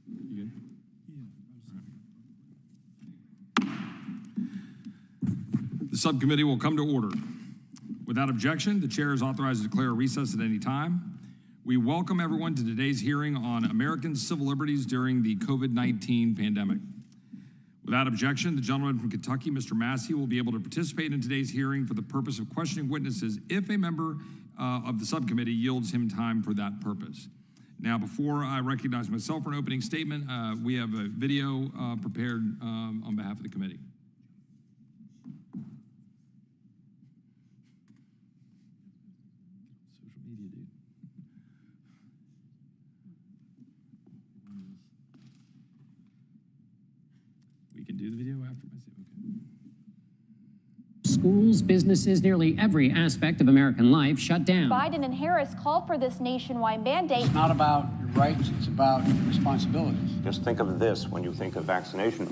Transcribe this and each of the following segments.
You good? The subcommittee will come to order. Without objection, the chair is authorized to declare a recess at any time. We welcome everyone to today's hearing on American civil liberties during the COVID-19 pandemic. Without objection, the gentleman from Kentucky, Mr. Massey, will be able to participate in today's hearing for the purpose of questioning witnesses if a member of the subcommittee yields him time for that purpose. Now, before I recognize myself for an opening statement, we have a video prepared on behalf of the committee. Social media, dude. We can do the video after my statement. Okay. Schools, businesses, nearly every aspect of American life shut down. Biden and Harris called for this nationwide mandate. It's not about your rights, it's about responsibilities. Just think of this when you think of vaccination.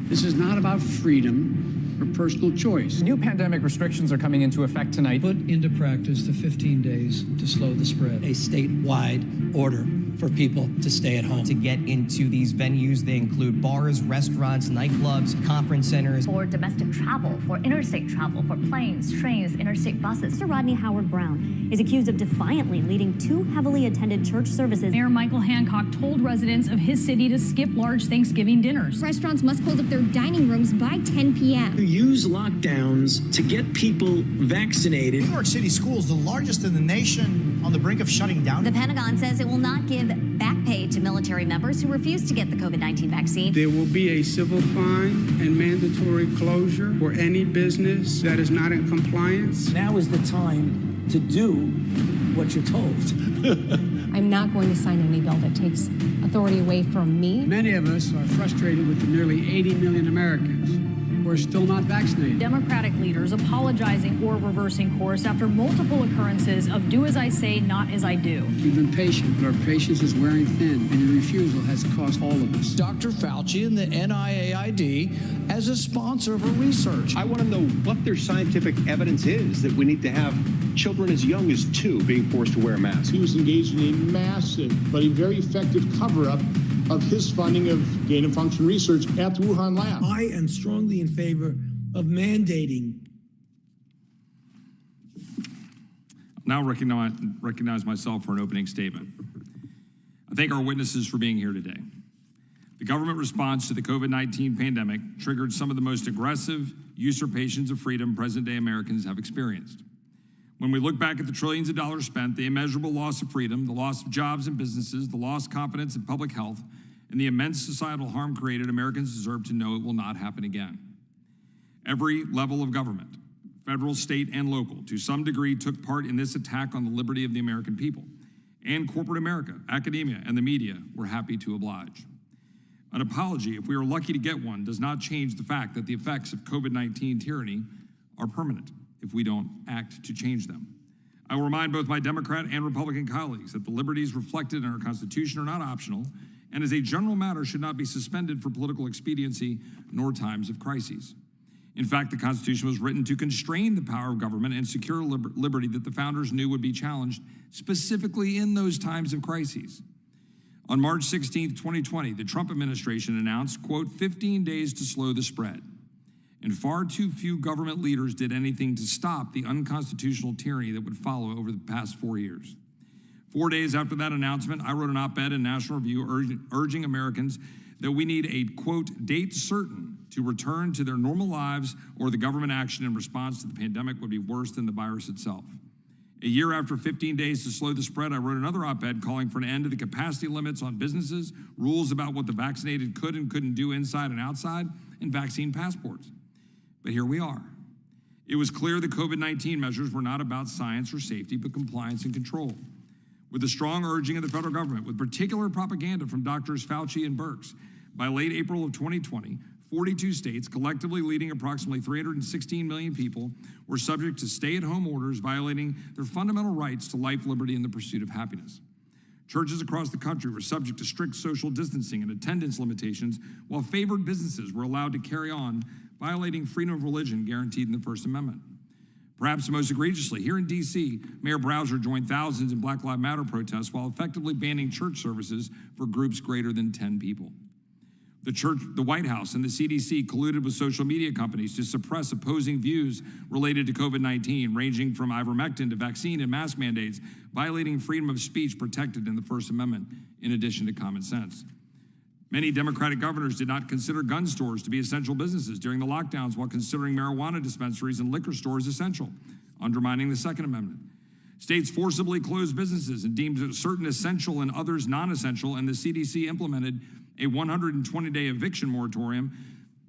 This is not about freedom or personal choice. New pandemic restrictions are coming into effect tonight. Put into practice the 15 days to slow the spread. A statewide order for people to stay at home. To get into these venues, they include bars, restaurants, nightclubs, conference centers. For domestic travel, for interstate travel, for planes, trains, interstate buses. Mr. Rodney Howard Brown is accused of defiantly leading two heavily attended church services. Mayor Michael Hancock told residents of his city to skip large Thanksgiving dinners. Restaurants must close up their dining rooms by 10 p.m. To use lockdowns to get people vaccinated. New York City schools, the largest in the nation, on the brink of shutting down. The Pentagon says it will not give back pay to military members who refuse to get the COVID-19 vaccine. There will be a civil fine and mandatory closure for any business that is not in compliance. Now is the time to do what you're told. I'm not going to sign any bill that takes authority away from me. Many of us are frustrated with the nearly 80 million Americans who are still not vaccinated. Democratic leaders apologizing or reversing course after multiple occurrences of do as I say, not as I do. We've been patient, but our patience is wearing thin, and your refusal has cost all of us. Dr. Fauci and the NIAID as a sponsor of research. I want to know what their scientific evidence is that we need to have children as young as 2 being forced to wear masks. He was engaged in a massive but a very effective cover-up of his funding of gain-of-function research at the Wuhan lab. I am strongly in favor of mandating. Now recognize myself for an opening statement. I thank our witnesses for being here today. The government response to the COVID-19 pandemic triggered some of the most aggressive usurpations of freedom present-day Americans have experienced. When we look back at the trillions of dollars spent, the immeasurable loss of freedom, the loss of jobs and businesses, the lost confidence in public health, and the immense societal harm created, Americans deserve to know it will not happen again. Every level of government, federal, state, and local, to some degree took part in this attack on the liberty of the American people. And corporate America, academia, and the media were happy to oblige. An apology, if we are lucky to get one, does not change the fact that the effects of COVID-19 tyranny are permanent if we don't act to change them. I will remind both my Democrat and Republican colleagues that the liberties reflected in our Constitution are not optional, and as a general matter should not be suspended for political expediency nor times of crises. In fact, the Constitution was written to constrain the power of government and secure liberty that the founders knew would be challenged specifically in those times of crises. On March 16, 2020, the Trump administration announced, quote, 15 days to slow the spread. And far too few government leaders did anything to stop the unconstitutional tyranny that would follow over the past 4 years. 4 days after that announcement, I wrote an op-ed in National Review urging Americans that we need a, quote, date certain to return to their normal lives or the government action in response to the pandemic would be worse than the virus itself. A year after 15 days to slow the spread, I wrote another op-ed calling for an end to the capacity limits on businesses, rules about what the vaccinated could and couldn't do inside and outside, and vaccine passports. But here we are. It was clear the COVID-19 measures were not about science or safety, but compliance and control. With the strong urging of the federal government, with particular propaganda from Drs. Fauci and Birx, by late April of 2020, 42 states, collectively leading approximately 316 million people, were subject to stay-at-home orders violating their fundamental rights to life, liberty, and the pursuit of happiness. Churches across the country were subject to strict social distancing and attendance limitations, while favored businesses were allowed to carry on, violating freedom of religion guaranteed in the First Amendment. Perhaps most egregiously, here in D.C., Mayor Browser joined thousands in Black Lives Matter protests while effectively banning church services for groups greater than 10 people. The White House and the CDC colluded with social media companies to suppress opposing views related to COVID-19, ranging from ivermectin to vaccine and mask mandates, violating freedom of speech protected in the First Amendment, in addition to common sense. Many Democratic governors did not consider gun stores to be essential businesses during the lockdowns while considering marijuana dispensaries and liquor stores essential, undermining the Second Amendment. States forcibly closed businesses and deemed certain essential and others non-essential, and the CDC implemented a 120-day eviction moratorium,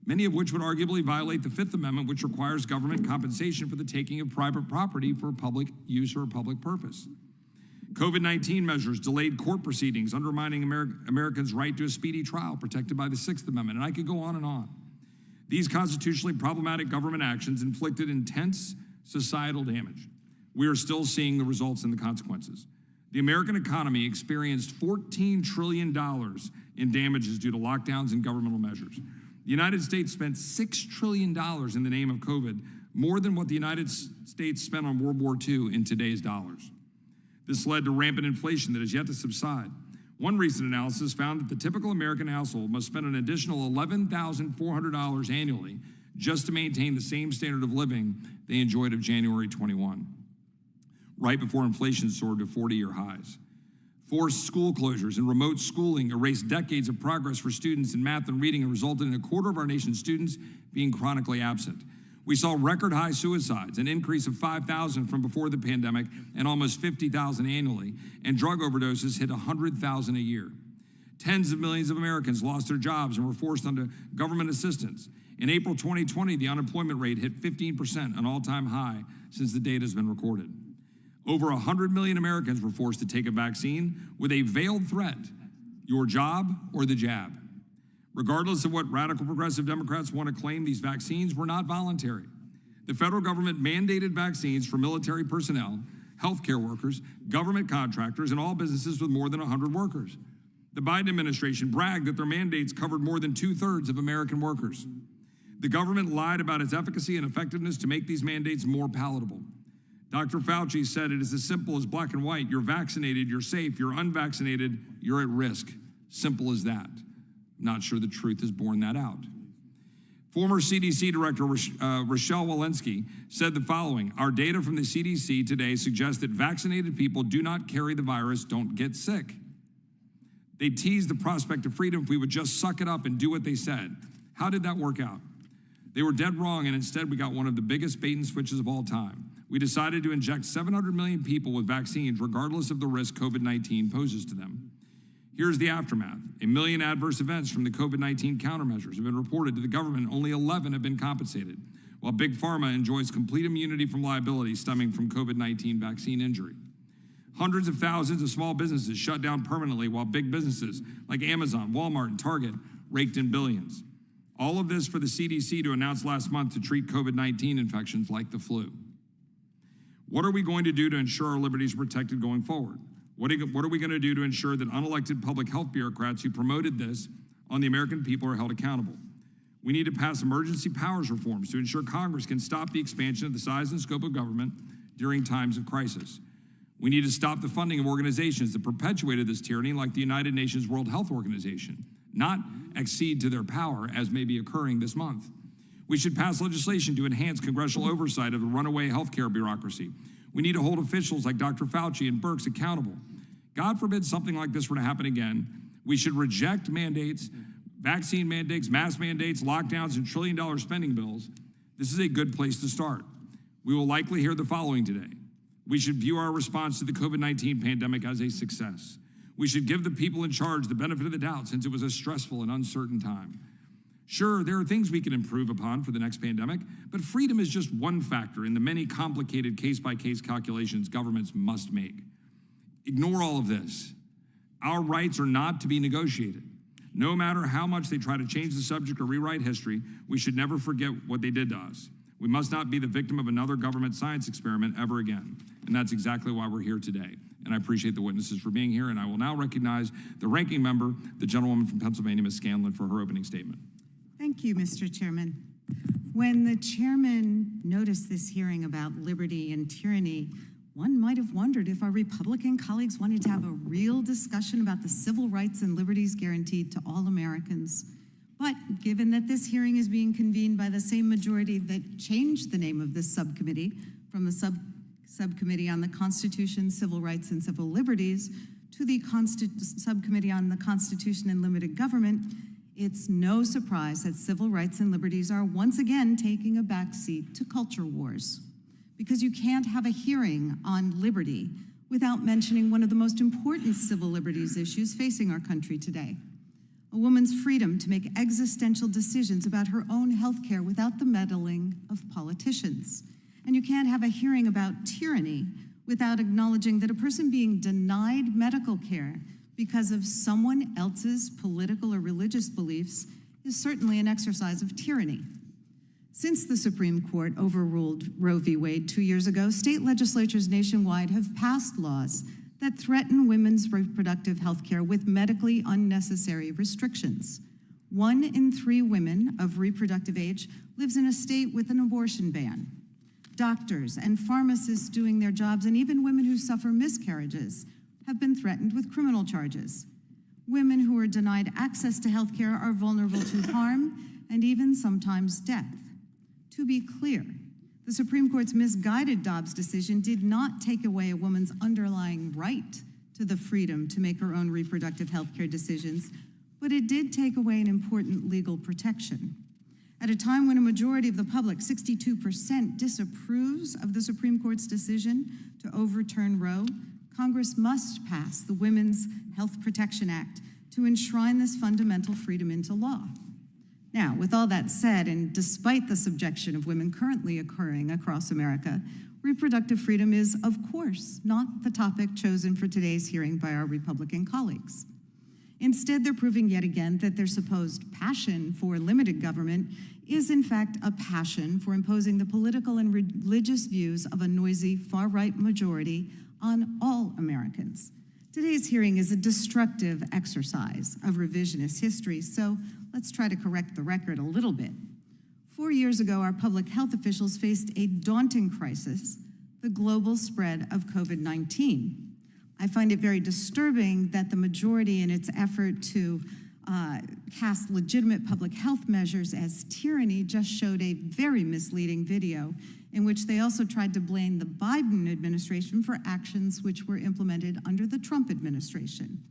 many of which would arguably violate the Fifth Amendment, which requires government compensation for the taking of private property for public use or a public purpose. COVID-19 measures delayed court proceedings, undermining Americans' right to a speedy trial protected by the Sixth Amendment, and I could go on and on. These constitutionally problematic government actions inflicted intense societal damage. We are still seeing the results and the consequences. The American economy experienced $14 trillion in damages due to lockdowns and governmental measures. The United States spent $6 trillion in the name of COVID, more than what the United States spent on World War II in today's dollars. This led to rampant inflation that has yet to subside. One recent analysis found that the typical American household must spend an additional $11,400 annually just to maintain the same standard of living they enjoyed of January 21, right before inflation soared to 40-year highs. Forced school closures and remote schooling erased decades of progress for students in math and reading and resulted in a quarter of our nation's students being chronically absent. We saw record high suicides, an increase of 5,000 from before the pandemic and almost 50,000 annually, and drug overdoses hit 100,000 a year. Tens of millions of Americans lost their jobs and were forced under government assistance. In April 2020, the unemployment rate hit 15%, an all-time high since the data has been recorded. Over 100 million Americans were forced to take a vaccine with a veiled threat, your job or the jab. Regardless of what radical progressive Democrats want to claim, these vaccines were not voluntary. The federal government mandated vaccines for military personnel, healthcare workers, government contractors, and all businesses with more than 100 workers. The Biden administration bragged that their mandates covered more than 2/3 of American workers. The government lied about its efficacy and effectiveness to make these mandates more palatable. Dr. Fauci said it is as simple as black and white. You're vaccinated, you're safe. You're unvaccinated, you're at risk. Simple as that. Not sure the truth has borne that out. Former CDC Director Rochelle Walensky said the following: our data from the CDC today suggests that vaccinated people do not carry the virus, don't get sick. They teased the prospect of freedom if we would just suck it up and do what they said. How did that work out? They were dead wrong, and instead we got one of the biggest bait and switches of all time. We decided to inject 700 million people with vaccines regardless of the risk COVID-19 poses to them. Here's the aftermath. 1 million adverse events from the COVID-19 countermeasures have been reported to the government. Only 11 have been compensated, while Big Pharma enjoys complete immunity from liability stemming from COVID-19 vaccine injury. Hundreds of thousands of small businesses shut down permanently, while big businesses like Amazon, Walmart, and Target raked in billions. All of this for the CDC to announce last month to treat COVID-19 infections like the flu. What are we going to do to ensure our liberties are protected going forward? What are we going to do to ensure that unelected public health bureaucrats who promoted this on the American people are held accountable? We need to pass emergency powers reforms to ensure Congress can stop the expansion of the size and scope of government during times of crisis. We need to stop the funding of organizations that perpetuated this tyranny, like the United Nations World Health Organization, not accede to their power, as may be occurring this month. We should pass legislation to enhance congressional oversight of the runaway healthcare bureaucracy. We need to hold officials like Dr. Fauci and Birx accountable. God forbid something like this were to happen again. We should reject mandates, vaccine mandates, mask mandates, lockdowns, and trillion-dollar spending bills. This is a good place to start. We will likely hear the following today. We should view our response to the COVID-19 pandemic as a success. We should give the people in charge the benefit of the doubt, since it was a stressful and uncertain time. Sure, there are things we can improve upon for the next pandemic, but freedom is just one factor in the many complicated case-by-case calculations governments must make. Ignore all of this. Our rights are not to be negotiated. No matter how much they try to change the subject or rewrite history, we should never forget what they did to us. We must not be the victim of another government science experiment ever again. And that's exactly why we're here today. And I appreciate the witnesses for being here, and I will now recognize the ranking member, the gentlewoman from Pennsylvania, Ms. Scanlon, for her opening statement. Thank you, Mr. Chairman. When the chairman noticed this hearing about liberty and tyranny, one might have wondered if our Republican colleagues wanted to have a real discussion about the civil rights and liberties guaranteed to all Americans. But given that this hearing is being convened by the same majority that changed the name of this subcommittee from the Subcommittee on the Constitution, Civil Rights, and Civil Liberties to the Subcommittee on the Constitution and Limited Government, it's no surprise that civil rights and liberties are once again taking a backseat to culture wars. Because you can't have a hearing on liberty without mentioning one of the most important civil liberties issues facing our country today. A woman's freedom to make existential decisions about her own health care without the meddling of politicians. And you can't have a hearing about tyranny without acknowledging that a person being denied medical care because of someone else's political or religious beliefs is certainly an exercise of tyranny. Since the Supreme Court overruled Roe v. Wade 2 years ago, state legislatures nationwide have passed laws that threaten women's reproductive health care with medically unnecessary restrictions. 1 in 3 women of reproductive age lives in a state with an abortion ban. Doctors and pharmacists doing their jobs, and even women who suffer miscarriages, have been threatened with criminal charges. Women who are denied access to health care are vulnerable to harm and even sometimes death. To be clear, the Supreme Court's misguided Dobbs decision did not take away a woman's underlying right to the freedom to make her own reproductive health care decisions, but it did take away an important legal protection. At a time when a majority of the public, 62%, disapproves of the Supreme Court's decision to overturn Roe, Congress must pass the Women's Health Protection Act to enshrine this fundamental freedom into law. Now, with all that said, and despite the subjection of women currently occurring across America, reproductive freedom is, of course, not the topic chosen for today's hearing by our Republican colleagues. Instead, they're proving yet again that their supposed passion for limited government is, in fact, a passion for imposing the political and religious views of a noisy far-right majority on all Americans. Today's hearing is a destructive exercise of revisionist history, so let's try to correct the record a little bit. 4 years ago, our public health officials faced a daunting crisis, the global spread of COVID-19. I find it very disturbing that the majority, in its effort to cast legitimate public health measures as tyranny, just showed a very misleading video in which they also tried to blame the Biden administration for actions which were implemented under the Trump administration.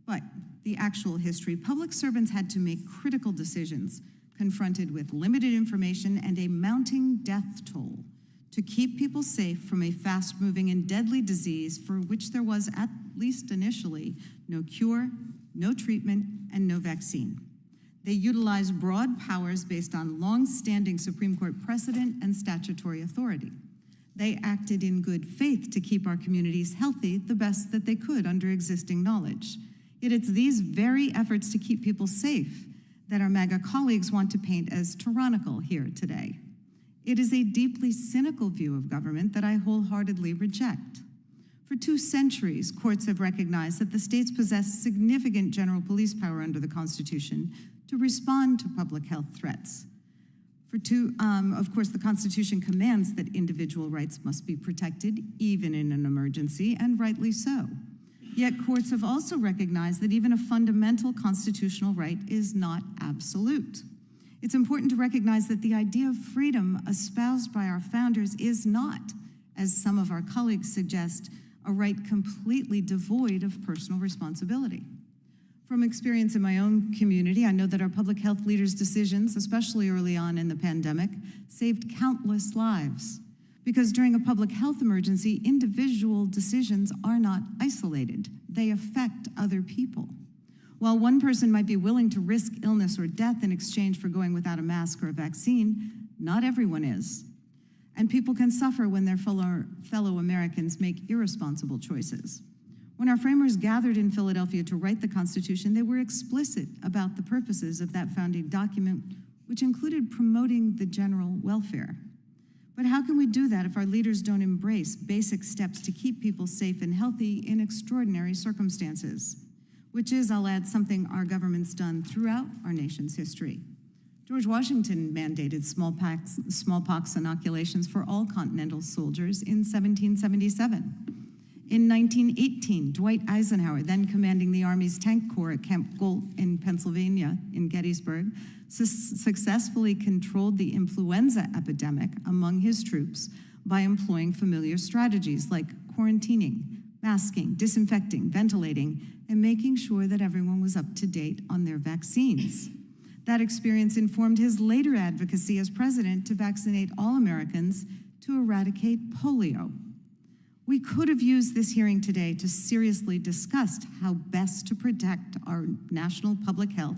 But the actual history, public servants had to make critical decisions confronted with limited information and a mounting death toll to keep people safe from a fast-moving and deadly disease for which there was, at least initially, no cure, no treatment, and no vaccine. They utilized broad powers based on long-standing Supreme Court precedent and statutory authority. They acted in good faith to keep our communities healthy the best that they could under existing knowledge. Yet it's these very efforts to keep people safe that our MAGA colleagues want to paint as tyrannical here today. It is a deeply cynical view of government that I wholeheartedly reject. For 2 centuries, courts have recognized that the states possess significant general police power under the Constitution to respond to public health threats. Of course, the Constitution commands that individual rights must be protected, even in an emergency, and rightly so. Yet courts have also recognized that even a fundamental constitutional right is not absolute. It's important to recognize that the idea of freedom espoused by our founders is not, as some of our colleagues suggest, a right completely devoid of personal responsibility. From experience in my own community, I know that our public health leaders' decisions, especially early on in the pandemic, saved countless lives. Because during a public health emergency, individual decisions are not isolated. They affect other people. While one person might be willing to risk illness or death in exchange for going without a mask or a vaccine, not everyone is. And people can suffer when their fellow Americans make irresponsible choices. When our framers gathered in Philadelphia to write the Constitution, they were explicit about the purposes of that founding document, which included promoting the general welfare. But how can we do that if our leaders don't embrace basic steps to keep people safe and healthy in extraordinary circumstances? Which is, I'll add, something our government's done throughout our nation's history. George Washington mandated smallpox inoculations for all Continental soldiers in 1777. In 1918, Dwight Eisenhower, then commanding the Army's Tank Corps at Camp Golt in Pennsylvania, in Gettysburg, successfully controlled the influenza epidemic among his troops by employing familiar strategies like quarantining, masking, disinfecting, ventilating, and making sure that everyone was up to date on their vaccines. That experience informed his later advocacy as president to vaccinate all Americans to eradicate polio. We could have used this hearing today to seriously discuss how best to protect our national public health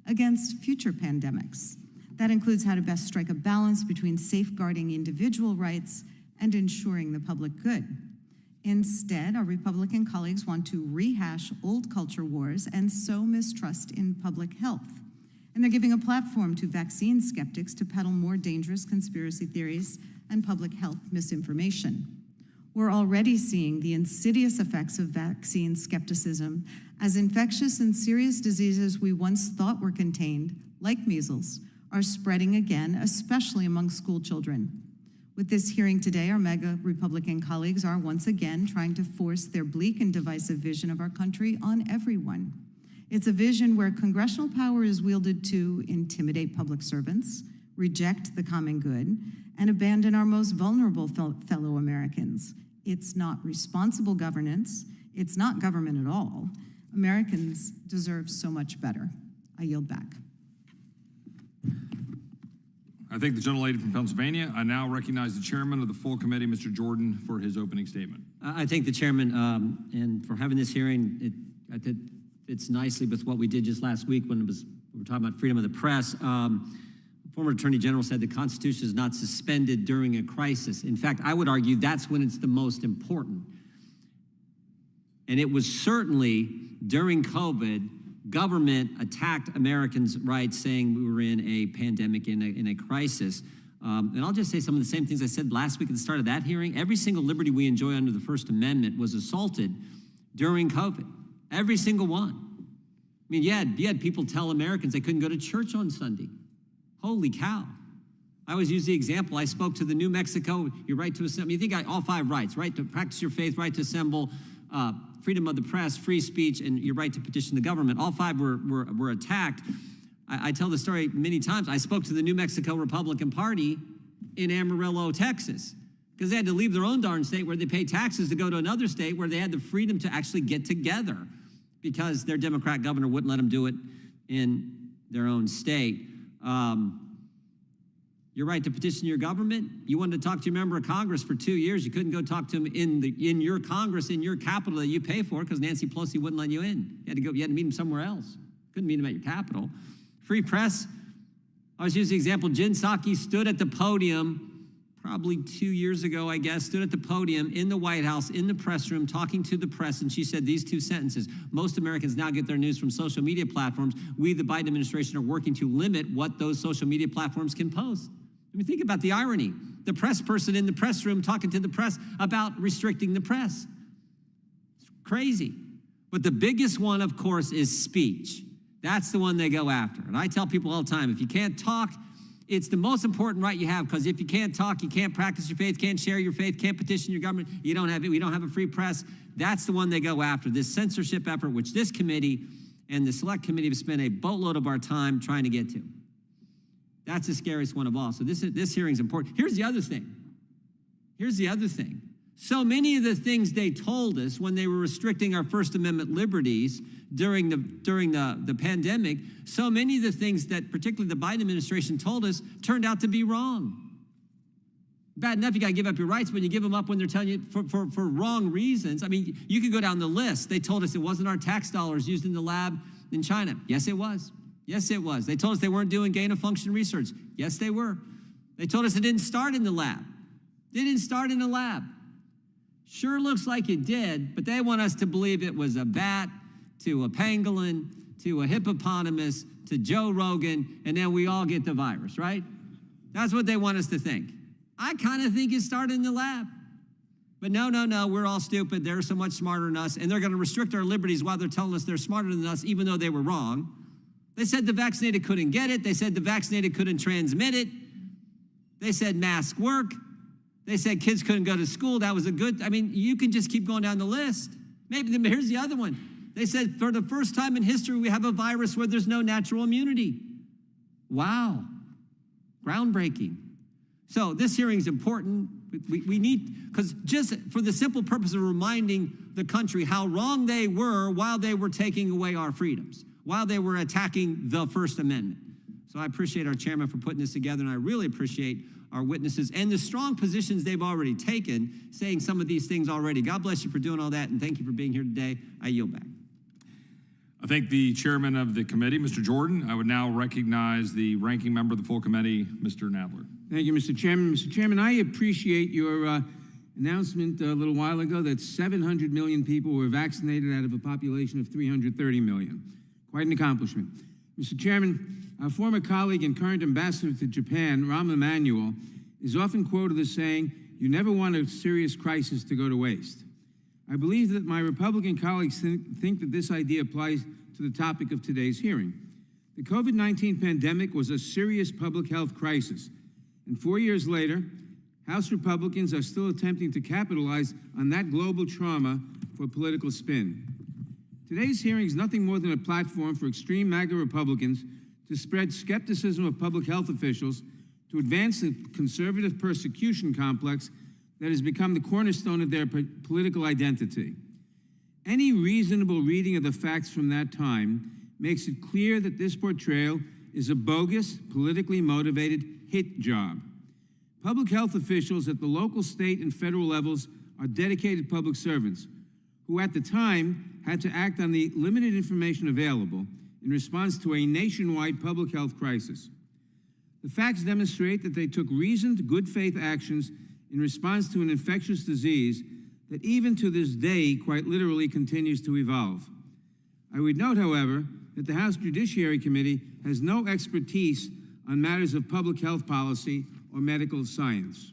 against future pandemics. That includes how to best strike a balance between safeguarding individual rights and ensuring the public good. Instead, our Republican colleagues want to rehash old culture wars and sow mistrust in public health. And they're giving a platform to vaccine skeptics to peddle more dangerous conspiracy theories and public health misinformation. We're already seeing the insidious effects of vaccine skepticism as infectious and serious diseases we once thought were contained, like measles, are spreading again, especially among school children. With this hearing today, our MAGA Republican colleagues are once again trying to force their bleak and divisive vision of our country on everyone. It's a vision where congressional power is wielded to intimidate public servants, reject the common good, and abandon our most vulnerable fellow Americans. It's not responsible governance. It's not government at all. Americans deserve so much better. I yield back. I thank the gentlelady from Pennsylvania. I now recognize the chairman of the full committee, Mr. Jordan, for his opening statement. I thank the chairman and for having this hearing. I think fits nicely with what we did just last week when we were talking about freedom of the press. Former Attorney General said the Constitution is not suspended during a crisis. In fact, I would argue that's when it's the most important. And it was certainly during COVID, government attacked Americans' rights, saying we were in a pandemic, in a crisis. And I'll just say some of the same things I said last week at the start of that hearing. Every single liberty we enjoy under the First Amendment was assaulted during COVID. Every single one. I mean, you had people tell Americans they couldn't go to church on Sunday. Holy cow. I always use the example. I spoke to the New Mexico, your right to assemble. You think all 5 rights, right to practice your faith, right to assemble, freedom of the press, free speech, and your right to petition the government. All 5 were attacked. I tell the story many times. I spoke to the New Mexico Republican Party in Amarillo, Texas, because they had to leave their own darn state where they pay taxes to go to another state where they had the freedom to actually get together because their Democrat governor wouldn't let them do it in their own state. Your right to petition your government. You wanted to talk to your member of Congress for 2 years. You couldn't go talk to him in your Congress, in your capital that you pay for, because Nancy Pelosi wouldn't let you in. You had to meet him somewhere else. Couldn't meet him at your capital. Free press. I was using the example. Jen Psaki stood at the podium probably 2 years ago, I guess, stood at the podium in the White House, in the press room, talking to the press, and she said these 2 sentences. Most Americans now get their news from social media platforms. We, the Biden administration, are working to limit what those social media platforms can post. I mean, think about the irony. The press person in the press room talking to the press about restricting the press. It's crazy. But the biggest one, of course, is speech. That's the one they go after. And I tell people all the time, if you can't talk, it's the most important right you have, because if you can't talk, you can't practice your faith, can't share your faith, can't petition your government, you don't have it, we don't have a free press. That's the one they go after, this censorship effort, which this committee and the select committee have spent a boatload of our time trying to get to. That's the scariest one of all. So this hearing's important. Here's the other thing. So many of the things they told us when they were restricting our First Amendment liberties during the pandemic, so many of the things that particularly the Biden administration told us turned out to be wrong. Bad enough you got to give up your rights, but you give them up when they're telling you for wrong reasons. I mean, you could go down the list. They told us it wasn't our tax dollars used in the lab in China. Yes, it was. Yes, it was. They told us they weren't doing gain-of-function research. Yes, they were. They told us it didn't start in the lab. They didn't start in the lab. Sure looks like it did, but they want us to believe it was a bat to a pangolin to a hippopotamus to Joe Rogan, and then we all get the virus, right? That's what they want us to think. I kind of think it started in the lab. But no, we're all stupid. They're so much smarter than us, and they're going to restrict our liberties while they're telling us they're smarter than us, even though they were wrong. They said the vaccinated couldn't get it. They said the vaccinated couldn't transmit it. They said masks work. They said kids couldn't go to school. That was a good, I mean, you can just keep going down the list. Maybe, here's the other one. They said for the first time in history, we have a virus where there's no natural immunity. Wow. Groundbreaking. So this hearing is important. We need, because just for the simple purpose of reminding the country how wrong they were while they were taking away our freedoms, while they were attacking the First Amendment. So I appreciate our chairman for putting this together, and I really appreciate our witnesses and the strong positions they've already taken, saying some of these things already. God bless you for doing all that, and thank you for being here today. I yield back. I thank the chairman of the committee, Mr. Jordan. I would now recognize the ranking member of the full committee, Mr. Nadler. Thank you, Mr. Chairman. Mr. Chairman, I appreciate your announcement a little while ago that 700 million people were vaccinated out of a population of 330 million. Quite an accomplishment. Mr. Chairman, our former colleague and current ambassador to Japan, Rahm Emanuel, is often quoted as saying, "You never want a serious crisis to go to waste." I believe that my Republican colleagues think that this idea applies to the topic of today's hearing. The COVID-19 pandemic was a serious public health crisis, and 4 years later, House Republicans are still attempting to capitalize on that global trauma for political spin. Today's hearing is nothing more than a platform for extreme MAGA Republicans to spread skepticism of public health officials, to advance the conservative persecution complex that has become the cornerstone of their political identity. Any reasonable reading of the facts from that time makes it clear that this portrayal is a bogus, politically motivated hit job. Public health officials at the local, state, and federal levels are dedicated public servants who at the time had to act on the limited information available in response to a nationwide public health crisis. The facts demonstrate that they took reasoned, good faith actions in response to an infectious disease that even to this day quite literally continues to evolve. I would note, however, that the House Judiciary Committee has no expertise on matters of public health policy or medical science.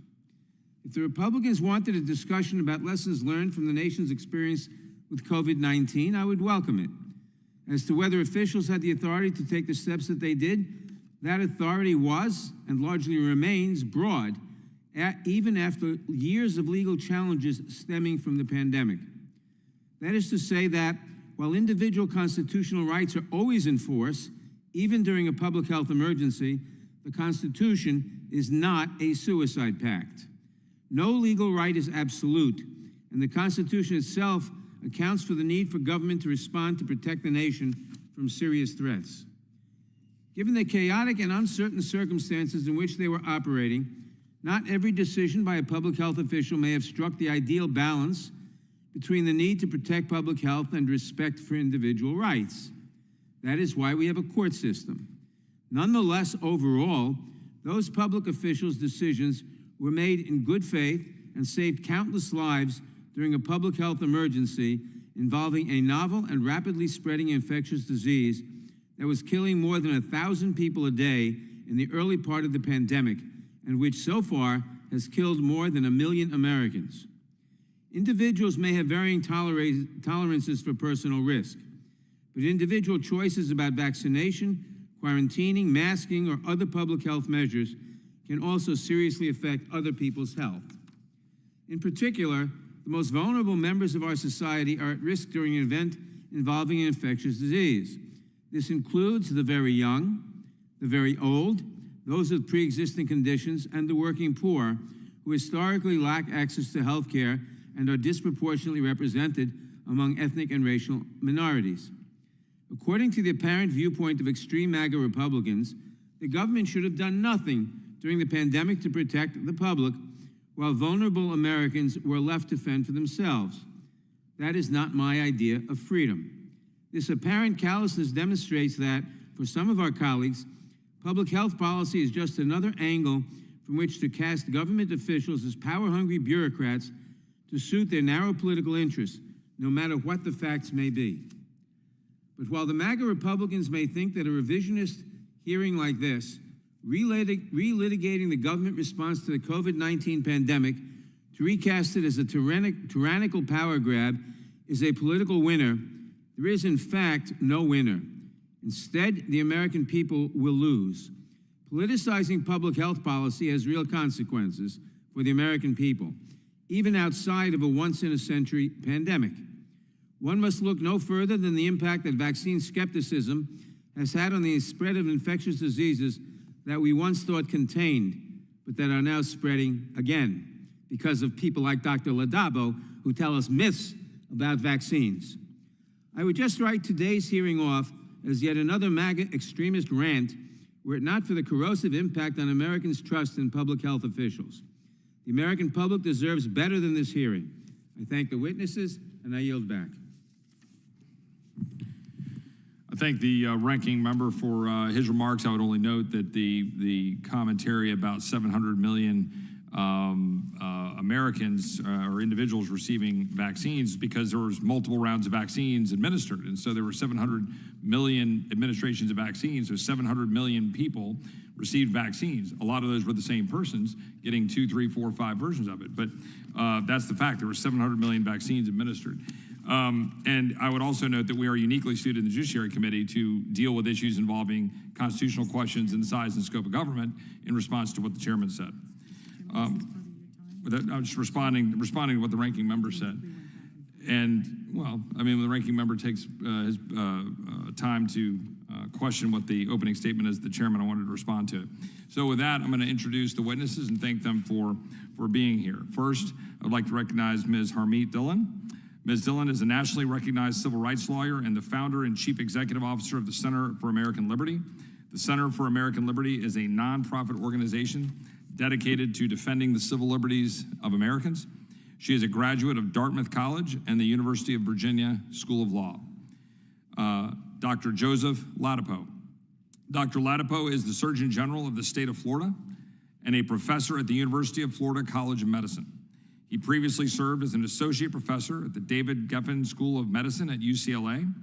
If the Republicans wanted a discussion about lessons learned from the nation's experience with COVID-19, I would welcome it. As to whether officials had the authority to take the steps that they did, that authority was, and largely remains, broad, even after years of legal challenges stemming from the pandemic. That is to say that while individual constitutional rights are always in force, even during a public health emergency, the Constitution is not a suicide pact. No legal right is absolute, and the Constitution itself accounts for the need for government to respond to protect the nation from serious threats. Given the chaotic and uncertain circumstances in which they were operating, not every decision by a public health official may have struck the ideal balance between the need to protect public health and respect for individual rights. That is why we have a court system. Nonetheless, overall, those public officials' decisions were made in good faith and saved countless lives during a public health emergency involving a novel and rapidly spreading infectious disease that was killing more than 1,000 people a day in the early part of the pandemic, and which so far has killed more than 1 million Americans. Individuals may have varying tolerances for personal risk, but individual choices about vaccination, quarantining, masking, or other public health measures can also seriously affect other people's health. In particular, the most vulnerable members of our society are at risk during an event involving an infectious disease. This includes the very young, the very old, those with pre-existing conditions, and the working poor, who historically lack access to health care and are disproportionately represented among ethnic and racial minorities. According to the apparent viewpoint of extreme MAGA Republicans, the government should have done nothing during the pandemic to protect the public, while vulnerable Americans were left to fend for themselves. That is not my idea of freedom. This apparent callousness demonstrates that, for some of our colleagues, public health policy is just another angle from which to cast government officials as power-hungry bureaucrats to suit their narrow political interests, no matter what the facts may be. But while the MAGA Republicans may think that a revisionist hearing like this, relitigating the government response to the COVID-19 pandemic to recast it as a tyrannical power grab, is a political winner, there is in fact no winner. Instead, the American people will lose. Politicizing public health policy has real consequences for the American people, even outside of a once-in-a-century pandemic. One must look no further than the impact that vaccine skepticism has had on the spread of infectious diseases that we once thought contained, but that are now spreading again because of people like Dr. Ladapo, who tell us myths about vaccines. I would just write today's hearing off as yet another MAGA extremist rant were it not for the corrosive impact on Americans' trust in public health officials. The American public deserves better than this hearing. I thank the witnesses, and I yield back. I thank the ranking member for his remarks. I would only note that the commentary about 700 million Americans or individuals receiving vaccines, because there was multiple rounds of vaccines administered, and so there were 700 million administrations of vaccines, so 700 million people received vaccines. A lot of those were the same persons getting 2, 3, 4, 5 versions of it, but that's the fact. There were 700 million vaccines administered. And I would also note that we are uniquely suited in the Judiciary Committee to deal with issues involving constitutional questions and the size and scope of government in response to what the chairman said. I'm just responding to what the ranking member said. And, well, I mean, when the ranking member takes his time to question what the opening statement is, the chairman, I wanted to respond to it. So with that, I'm going to introduce the witnesses and thank them for being here. First, I'd like to recognize Ms. Harmeet Dhillon. Ms. Dhillon is a nationally recognized civil rights lawyer and the founder and chief executive officer of the Center for American Liberty. The Center for American Liberty is a nonprofit organization dedicated to defending the civil liberties of Americans. She is a graduate of Dartmouth College and the University of Virginia School of Law. Dr. Joseph Ladapo. Dr. Ladapo is the Surgeon General of the state of Florida and a professor at the University of Florida College of Medicine. He previously served as an associate professor at the David Geffen School of Medicine at UCLA,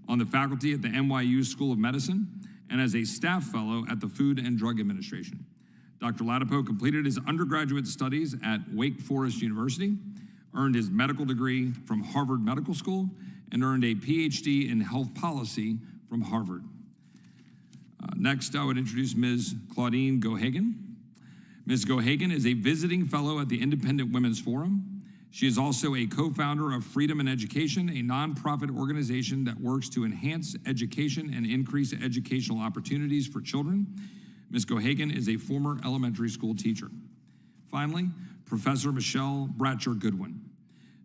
on the faculty at the NYU School of Medicine, and as a staff fellow at the Food and Drug Administration. Dr. Ladapo completed his undergraduate studies at Wake Forest University, earned his medical degree from Harvard Medical School, and earned a PhD in health policy from Harvard. Next, I would introduce Ms. Claudine Geoghegan. Ms. Geoghegan is a visiting fellow at the Independent Women's Forum. She is also a co-founder of Freedom in Education, a nonprofit organization that works to enhance education and increase educational opportunities for children. Ms. Geoghegan is a former elementary school teacher. Finally, Professor Michelle Bratcher Goodwin.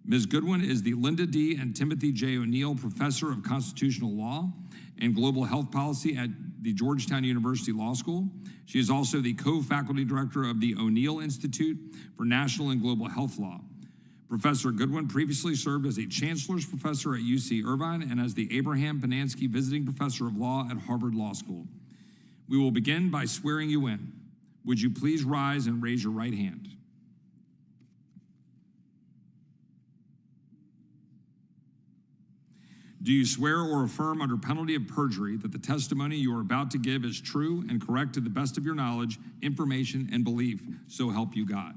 Ms. Goodwin is the Linda D. and Timothy J. O'Neill Professor of Constitutional Law and Global Health Policy at the Georgetown University Law School. She is also the co-faculty director of the O'Neill Institute for National and Global Health Law. Professor Goodwin previously served as a Chancellor's Professor at UC Irvine and as the Abraham Panansky Visiting Professor of Law at Harvard Law School. We will begin by swearing you in. Would you please rise and raise your right hand? Do you swear or affirm under penalty of perjury that the testimony you are about to give is true and correct to the best of your knowledge, information, and belief, so help you God?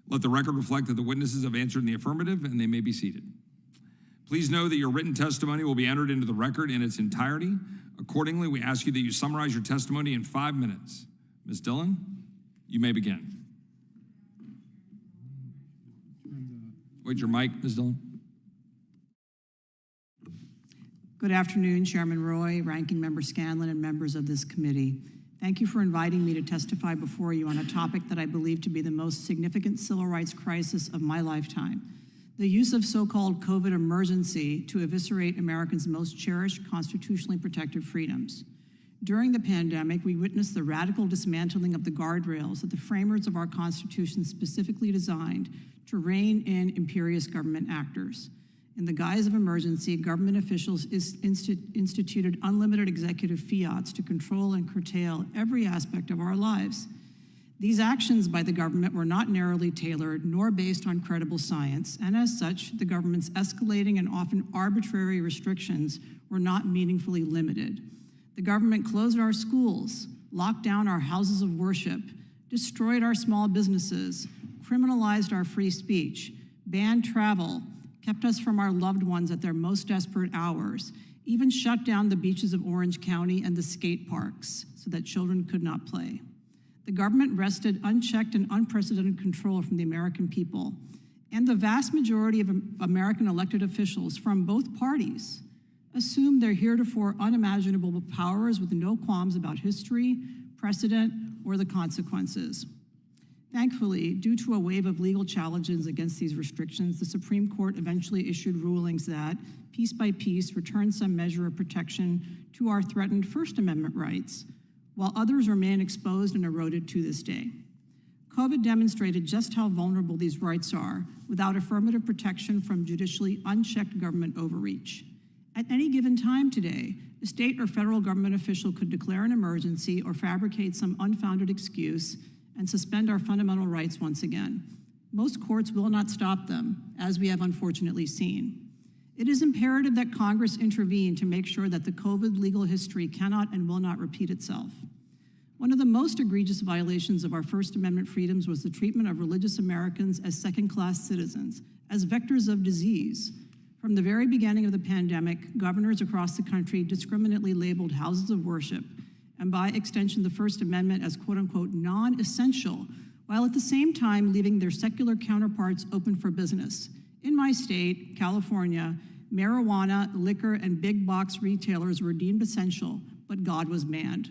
Let the record reflect that the witnesses have answered in the affirmative, and they may be seated. Please know that your written testimony will be entered into the record in its entirety. Accordingly, we ask you that you summarize your testimony in 5 minutes. Ms. Dhillon, you may begin. Wait, your mic, Ms. Dhillon. Good afternoon, Chairman Roy, Ranking Member Scanlon, and members of this committee. Thank you for inviting me to testify before you on a topic that I believe to be the most significant civil rights crisis of my lifetime: the use of so-called COVID emergency to eviscerate Americans' most cherished constitutionally protected freedoms. During the pandemic, we witnessed the radical dismantling of the guardrails that the framers of our Constitution specifically designed to rein in imperious government actors. In the guise of emergency, government officials instituted unlimited executive fiats to control and curtail every aspect of our lives. These actions by the government were not narrowly tailored nor based on credible science, and as such, the government's escalating and often arbitrary restrictions were not meaningfully limited. The government closed our schools, locked down our houses of worship, destroyed our small businesses, criminalized our free speech, banned travel, kept us from our loved ones at their most desperate hours, even shut down the beaches of Orange County and the skate parks so that children could not play. The government wrested unchecked and unprecedented control from the American people, and the vast majority of American elected officials from both parties assumed their heretofore unimaginable powers with no qualms about history, precedent, or the consequences. Thankfully, due to a wave of legal challenges against these restrictions, the Supreme Court eventually issued rulings that, piece by piece, returned some measure of protection to our threatened First Amendment rights, while others remain exposed and eroded to this day. COVID demonstrated just how vulnerable these rights are without affirmative protection from judicially unchecked government overreach. At any given time today, a state or federal government official could declare an emergency or fabricate some unfounded excuse and suspend our fundamental rights once again. Most courts will not stop them, as we have unfortunately seen. It is imperative that Congress intervene to make sure that the COVID legal history cannot and will not repeat itself. One of the most egregious violations of our First Amendment freedoms was the treatment of religious Americans as second-class citizens, as vectors of disease. From the very beginning of the pandemic, governors across the country discriminately labeled houses of worship, and by extension, the First Amendment as quote-unquote non-essential, while at the same time leaving their secular counterparts open for business. In my state, California, marijuana, liquor, and big box retailers were deemed essential, but God was banned.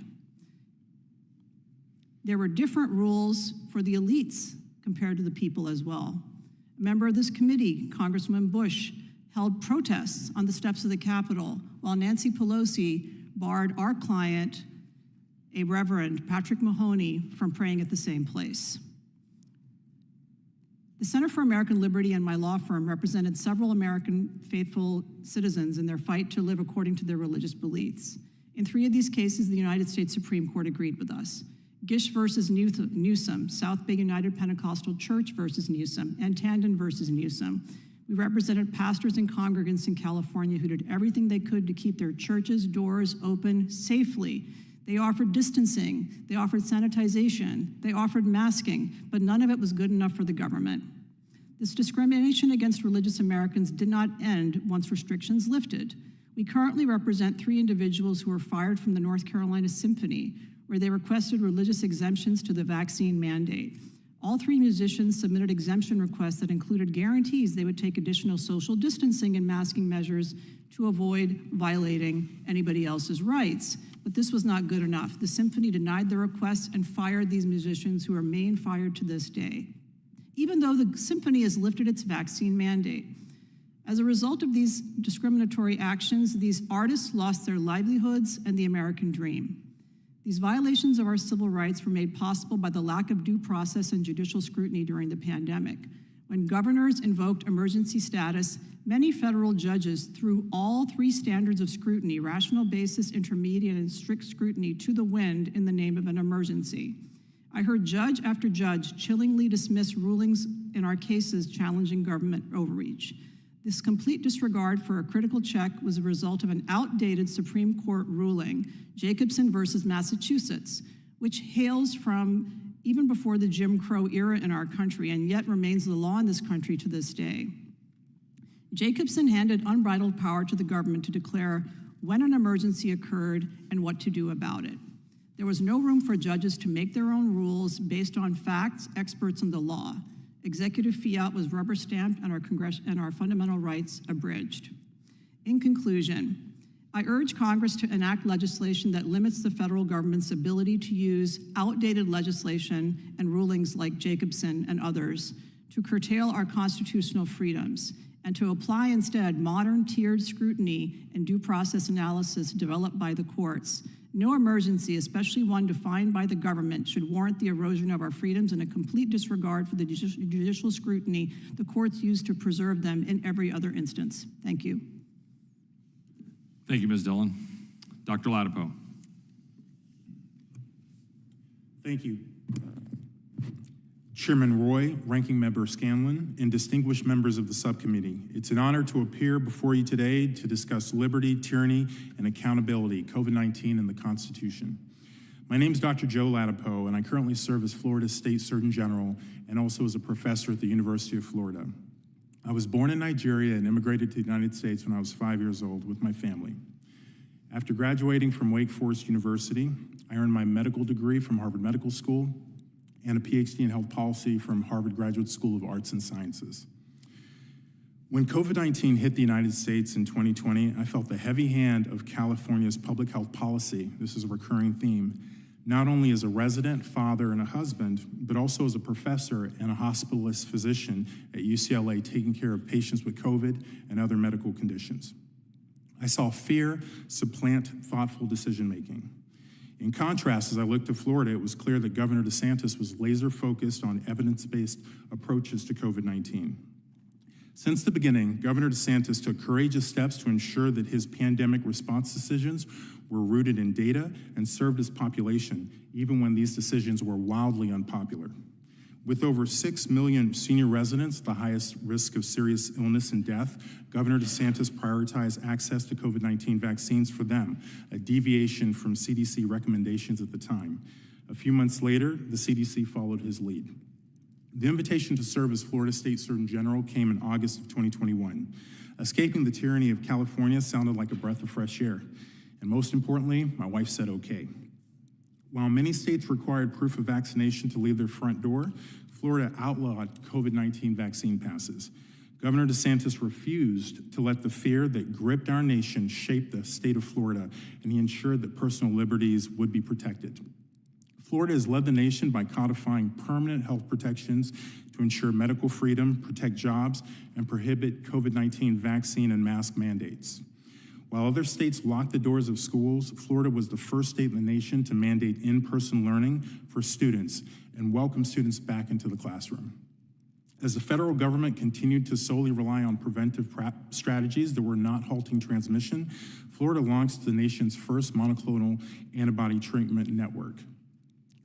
There were different rules for the elites compared to the people as well. A member of this committee, Congresswoman Bush, held protests on the steps of the Capitol, while Nancy Pelosi barred our client, a Reverend Patrick Mahoney, from praying at the same place. The Center for American Liberty and my law firm represented several American faithful citizens in their fight to live according to their religious beliefs. In 3 of these cases, the United States Supreme Court agreed with us. Gish versus Newsom, South Bay United Pentecostal Church versus Newsom, and Tandon versus Newsom. We represented pastors and congregants in California who did everything they could to keep their churches' doors open safely. They offered distancing, they offered sanitization, they offered masking, but none of it was good enough for the government. This discrimination against religious Americans did not end once restrictions lifted. We currently represent 3 individuals who were fired from the North Carolina Symphony, where they requested religious exemptions to the vaccine mandate. All 3 musicians submitted exemption requests that included guarantees they would take additional social distancing and masking measures to avoid violating anybody else's rights. But this was not good enough. The symphony denied the requests and fired these musicians, who remain fired to this day, even though the symphony has lifted its vaccine mandate. As a result of these discriminatory actions, these artists lost their livelihoods and the American dream. These violations of our civil rights were made possible by the lack of due process and judicial scrutiny during the pandemic. When governors invoked emergency status, many federal judges threw all 3 standards of scrutiny, rational basis, intermediate, and strict scrutiny, to the wind in the name of an emergency. I heard judge after judge chillingly dismiss rulings in our cases challenging government overreach. This complete disregard for a critical check was a result of an outdated Supreme Court ruling, Jacobson versus Massachusetts, which hails from even before the Jim Crow era in our country, and yet remains the law in this country to this day. Jacobson handed unbridled power to the government to declare when an emergency occurred and what to do about it. There was no room for judges to make their own rules based on facts, experts, and the law. Executive fiat was rubber-stamped and our fundamental rights abridged. In conclusion, I urge Congress to enact legislation that limits the federal government's ability to use outdated legislation and rulings like Jacobson and others to curtail our constitutional freedoms, and to apply instead modern tiered scrutiny and due process analysis developed by the courts. No emergency, especially one defined by the government, should warrant the erosion of our freedoms and a complete disregard for the judicial scrutiny the courts use to preserve them in every other instance. Thank you. Thank you, Ms. Dhillon. Dr. Ladapo. Thank you. Chairman Roy, Ranking Member Scanlon, and distinguished members of the subcommittee, it's an honor to appear before you today to discuss liberty, tyranny, and accountability, COVID-19 and the Constitution. My name is Dr. Joe Ladapo, and I currently serve as Florida's State Surgeon General and also as a professor at the University of Florida. I was born in Nigeria and immigrated to the United States when I was 5 years old with my family. After graduating from Wake Forest University, I earned my medical degree from Harvard Medical School and a PhD in health policy from Harvard Graduate School of Arts and Sciences. When COVID-19 hit the United States in 2020, I felt the heavy hand of California's public health policy. This is a recurring theme, not only as a resident, father, and a husband, but also as a professor and a hospitalist physician at UCLA taking care of patients with COVID and other medical conditions. I saw fear supplant thoughtful decision-making. In contrast, as I looked to Florida, it was clear that Governor DeSantis was laser-focused on evidence-based approaches to COVID-19. Since the beginning, Governor DeSantis took courageous steps to ensure that his pandemic response decisions were rooted in data and served his population, even when these decisions were wildly unpopular. With over 6 million senior residents, the highest risk of serious illness and death, Governor DeSantis prioritized access to COVID-19 vaccines for them, a deviation from CDC recommendations at the time. A few months later, the CDC followed his lead. The invitation to serve as Florida State Surgeon General came in August of 2021. Escaping the tyranny of California sounded like a breath of fresh air. And most importantly, my wife said okay. While many states required proof of vaccination to leave their front door, Florida outlawed COVID-19 vaccine passes. Governor DeSantis refused to let the fear that gripped our nation shape the state of Florida, and he ensured that personal liberties would be protected. Florida has led the nation by codifying permanent health protections to ensure medical freedom, protect jobs, and prohibit COVID-19 vaccine and mask mandates. While other states locked the doors of schools, Florida was the first state in the nation to mandate in-person learning for students and welcome students back into the classroom. As the federal government continued to solely rely on preventive strategies that were not halting transmission, Florida launched the nation's first monoclonal antibody treatment network.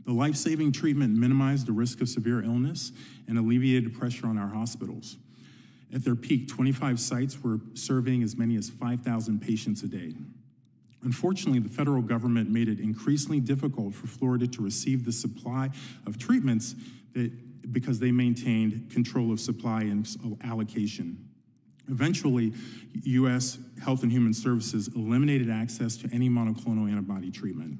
The life-saving treatment minimized the risk of severe illness and alleviated pressure on our hospitals. At their peak, 25 sites were serving as many as 5,000 patients a day. Unfortunately, the federal government made it increasingly difficult for Florida to receive the supply of treatments because they maintained control of supply and allocation. Eventually, U.S. Health and Human Services eliminated access to any monoclonal antibody treatment.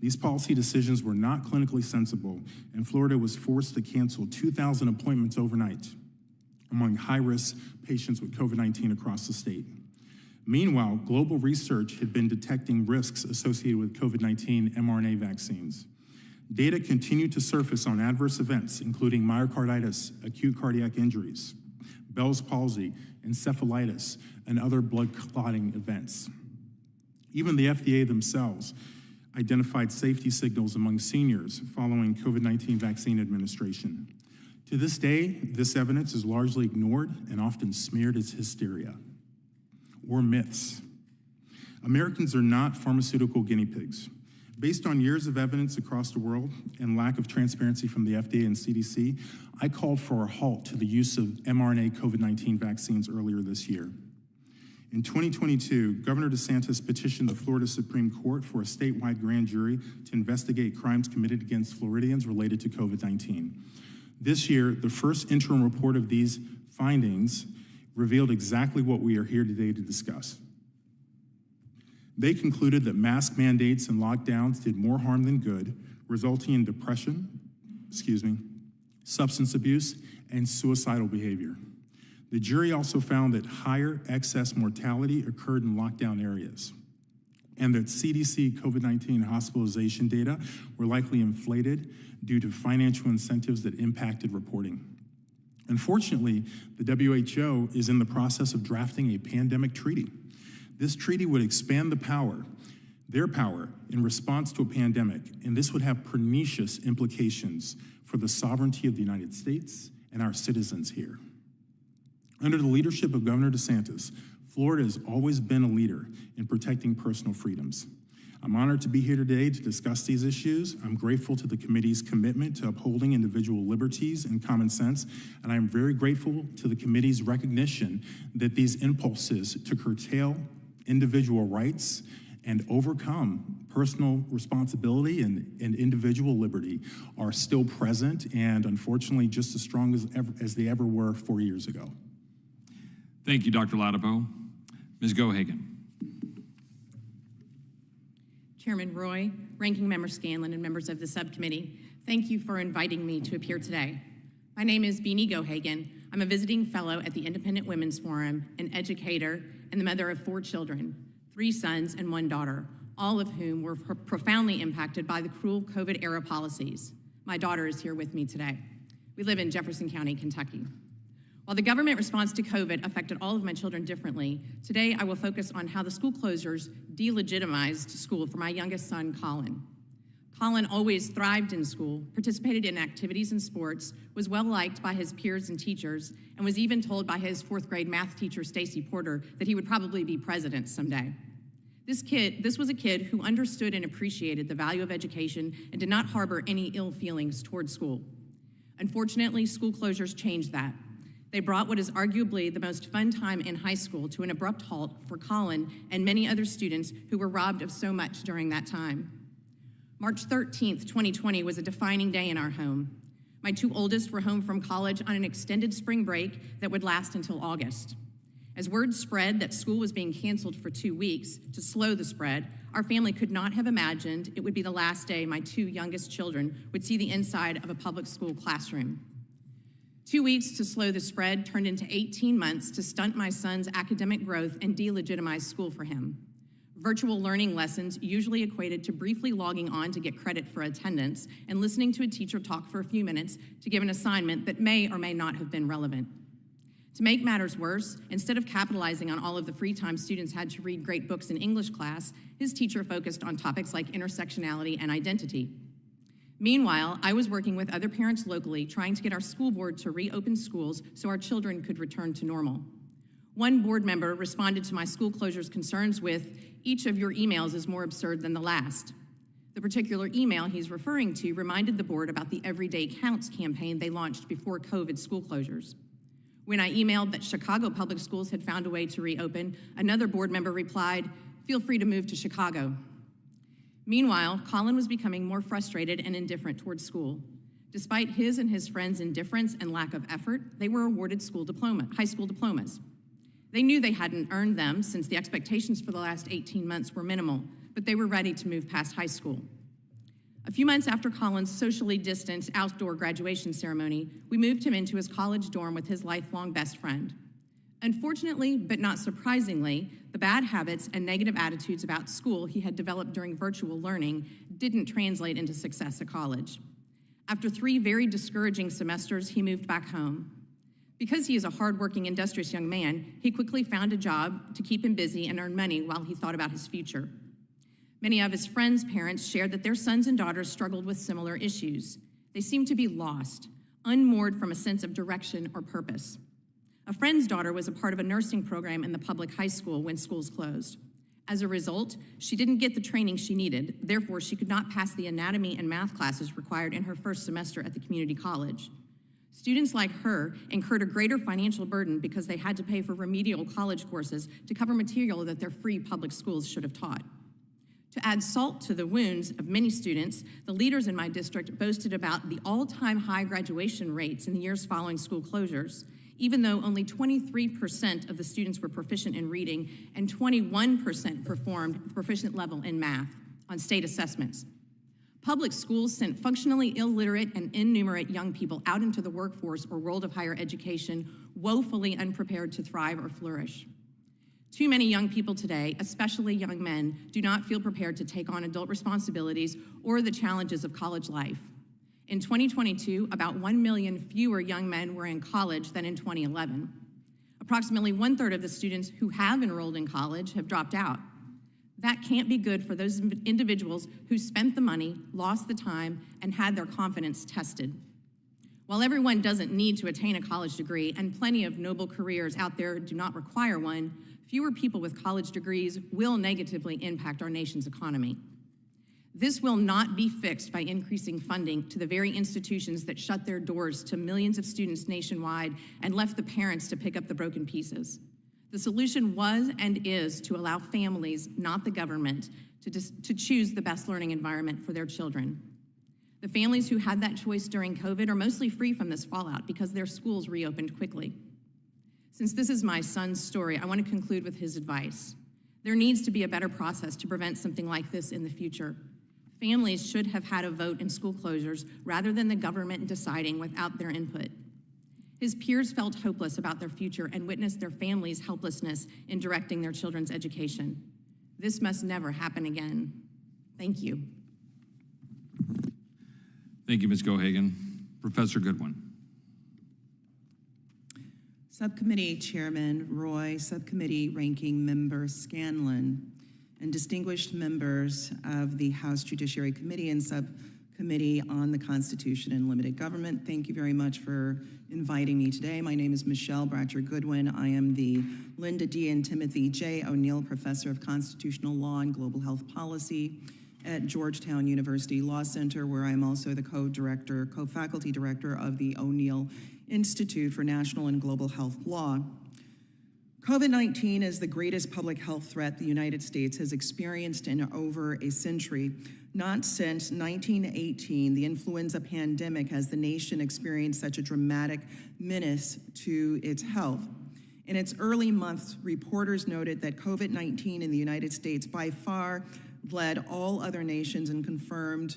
These policy decisions were not clinically sensible, and Florida was forced to cancel 2,000 appointments overnight among high-risk patients with COVID-19 across the state. Meanwhile, global research had been detecting risks associated with COVID-19 mRNA vaccines. Data continued to surface on adverse events, including myocarditis, acute cardiac injuries, Bell's palsy, encephalitis, and other blood clotting events. Even the FDA themselves identified safety signals among seniors following COVID-19 vaccine administration. To this day, this evidence is largely ignored and often smeared as hysteria or myths. Americans are not pharmaceutical guinea pigs. Based on years of evidence across the world and lack of transparency from the FDA and CDC, I called for a halt to the use of mRNA COVID-19 vaccines earlier this year. In 2022, Governor DeSantis petitioned the Florida Supreme Court for a statewide grand jury to investigate crimes committed against Floridians related to COVID-19. This year, the first interim report of these findings revealed exactly what we are here today to discuss. They concluded that mask mandates and lockdowns did more harm than good, resulting in depression, substance abuse, and suicidal behavior. The jury also found that higher excess mortality occurred in lockdown areas, and that CDC COVID-19 hospitalization data were likely inflated due to financial incentives that impacted reporting. Unfortunately, the WHO is in the process of drafting a pandemic treaty. This treaty would expand their power in response to a pandemic, and this would have pernicious implications for the sovereignty of the United States and our citizens here. Under the leadership of Governor DeSantis, Florida has always been a leader in protecting personal freedoms. I'm honored to be here today to discuss these issues. I'm grateful to the committee's commitment to upholding individual liberties and common sense, and I'm very grateful to the committee's recognition that these impulses to curtail individual rights and overcome personal responsibility and individual liberty are still present and unfortunately just as strong as they ever were 4 years ago. Thank you, Dr. Ladapo. Ms. Geoghegan. Chairman Roy, Ranking Member Scanlon, and members of the subcommittee, thank you for inviting me to appear today. My name is Beanie Geoghegan. I'm a visiting fellow at the Independent Women's Forum, an educator, and the mother of 4 children, 3 sons and 1 daughter, all of whom were profoundly impacted by the cruel COVID-era policies. My daughter is here with me today. We live in Jefferson County, Kentucky. While the government response to COVID affected all of my children differently, today I will focus on how the school closures delegitimized school for my youngest son, Colin. Colin always thrived in school, participated in activities and sports, was well-liked by his peers and teachers, and was even told by his 4th grade math teacher, Stacy Porter, that he would probably be president someday. This was a kid who understood and appreciated the value of education and did not harbor any ill feelings toward school. Unfortunately, school closures changed that. They brought what is arguably the most fun time in high school to an abrupt halt for Colin and many other students who were robbed of so much during that time. March 13th, 2020 was a defining day in our home. My 2 oldest were home from college on an extended spring break that would last until August. As word spread that school was being canceled for 2 weeks to slow the spread, our family could not have imagined it would be the last day my 2 youngest children would see the inside of a public school classroom. 2 weeks to slow the spread turned into 18 months to stunt my son's academic growth and delegitimize school for him. Virtual learning lessons usually equated to briefly logging on to get credit for attendance and listening to a teacher talk for a few minutes to give an assignment that may or may not have been relevant. To make matters worse, instead of capitalizing on all of the free time students had to read great books in English class, his teacher focused on topics like intersectionality and identity. Meanwhile, I was working with other parents locally trying to get our school board to reopen schools so our children could return to normal. One board member responded to my school closures concerns with, "Each of your emails is more absurd than the last." The particular email he's referring to reminded the board about the Everyday Counts campaign they launched before COVID school closures. When I emailed that Chicago public schools had found a way to reopen, another board member replied, "Feel free to move to Chicago." Meanwhile, Colin was becoming more frustrated and indifferent towards school. Despite his and his friends' indifference and lack of effort, they were awarded high school diplomas. They knew they hadn't earned them since the expectations for the last 18 months were minimal, but they were ready to move past high school. A few months after Colin's socially distanced outdoor graduation ceremony, we moved him into his college dorm with his lifelong best friend. Unfortunately, but not surprisingly, the bad habits and negative attitudes about school he had developed during virtual learning didn't translate into success at college. After 3 very discouraging semesters, he moved back home. Because he is a hardworking, industrious young man, he quickly found a job to keep him busy and earn money while he thought about his future. Many of his friends' parents shared that their sons and daughters struggled with similar issues. They seemed to be lost, unmoored from a sense of direction or purpose. A friend's daughter was a part of a nursing program in the public high school when schools closed. As a result, she didn't get the training she needed. Therefore, she could not pass the anatomy and math classes required in her first semester at the community college. Students like her incurred a greater financial burden because they had to pay for remedial college courses to cover material that their free public schools should have taught. To add salt to the wounds of many students, the leaders in my district boasted about the all-time high graduation rates in the years following school closures, even though only 23% of the students were proficient in reading and 21% performed the proficient level in math on state assessments. Public schools sent functionally illiterate and innumerate young people out into the workforce or world of higher education, woefully unprepared to thrive or flourish. Too many young people today, especially young men, do not feel prepared to take on adult responsibilities or the challenges of college life. In 2022, about 1 million fewer young men were in college than in 2011. Approximately 1/3 of the students who have enrolled in college have dropped out. That can't be good for those individuals who spent the money, lost the time, and had their confidence tested. While everyone doesn't need to attain a college degree, and plenty of noble careers out there do not require one, fewer people with college degrees will negatively impact our nation's economy. This will not be fixed by increasing funding to the very institutions that shut their doors to millions of students nationwide and left the parents to pick up the broken pieces. The solution was and is to allow families, not the government, to choose the best learning environment for their children. The families who had that choice during COVID are mostly free from this fallout because their schools reopened quickly. Since this is my son's story, I want to conclude with his advice. There needs to be a better process to prevent something like this in the future. Families should have had a vote in school closures rather than the government deciding without their input. His peers felt hopeless about their future and witnessed their families' helplessness in directing their children's education. This must never happen again. Thank you. Thank you, Ms. Geoghegan. Professor Goodwin. Subcommittee Chairman Roy, Subcommittee Ranking Member Scanlon, and distinguished members of the House Judiciary Committee and Subcommittee on the Constitution and Limited Government, thank you very much for inviting me today. My name is Michelle Bratcher Goodwin. I am the Linda D. and Timothy J. O'Neill Professor of Constitutional Law and Global Health Policy at Georgetown University Law Center, where I'm also the co-faculty director of the O'Neill Institute for National and Global Health Law. COVID-19 is the greatest public health threat the United States has experienced in over a century. Not since 1918, the influenza pandemic, has the nation experienced such a dramatic menace to its health. In its early months, reporters noted that COVID-19 in the United States by far led all other nations in confirmed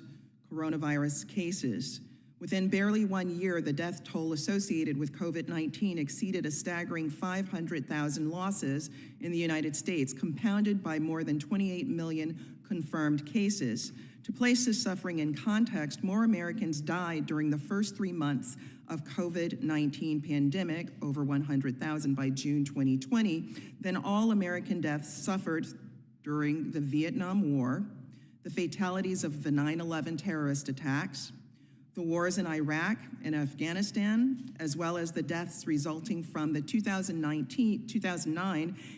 coronavirus cases. Within barely 1 year, the death toll associated with COVID-19 exceeded a staggering 500,000 losses in the United States, compounded by more than 28 million confirmed cases. To place this suffering in context, more Americans died during the first 3 months of COVID-19 pandemic, over 100,000 by June 2020, than all American deaths suffered during the Vietnam War, the fatalities of the 9/11 terrorist attacks, the wars in Iraq and Afghanistan, as well as the deaths resulting from the 2009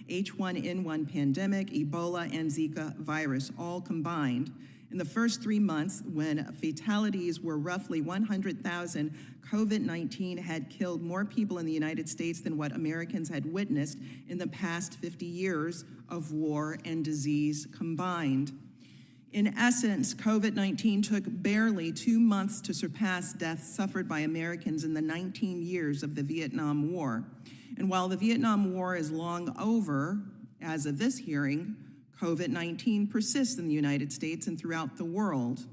H1N1 pandemic, Ebola, and Zika virus, all combined. In the first 3 months, when fatalities were roughly 100,000, COVID-19 had killed more people in the United States than what Americans had witnessed in the past 50 years of war and disease combined. In essence, COVID-19 took barely 2 months to surpass deaths suffered by Americans in the 19 years of the Vietnam War. And while the Vietnam War is long over, as of this hearing, COVID-19 persists in the United States and throughout the world.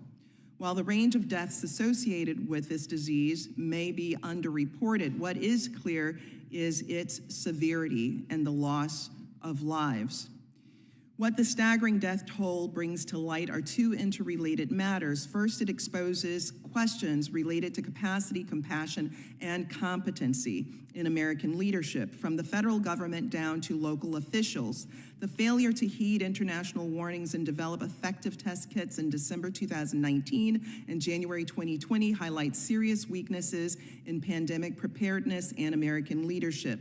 While the range of deaths associated with this disease may be underreported, what is clear is its severity and the loss of lives. What the staggering death toll brings to light are two interrelated matters. First, it exposes questions related to capacity, compassion, and competency in American leadership, from the federal government down to local officials. The failure to heed international warnings and develop effective test kits in December 2019 and January 2020 highlights serious weaknesses in pandemic preparedness and American leadership.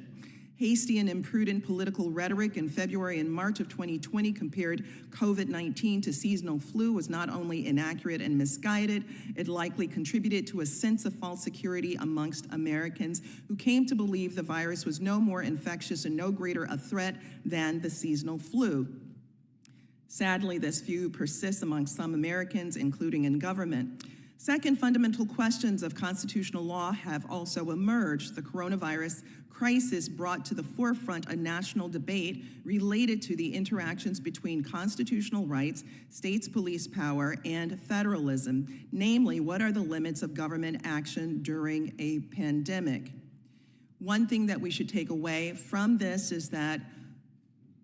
Hasty and imprudent political rhetoric in February and March of 2020 compared COVID-19 to seasonal flu was not only inaccurate and misguided, it likely contributed to a sense of false security amongst Americans who came to believe the virus was no more infectious and no greater a threat than the seasonal flu. Sadly, this view persists among some Americans, including in government. Second, fundamental questions of constitutional law have also emerged. The coronavirus crisis brought to the forefront a national debate related to the interactions between constitutional rights, states' police power, and federalism. Namely, what are the limits of government action during a pandemic? One thing that we should take away from this is that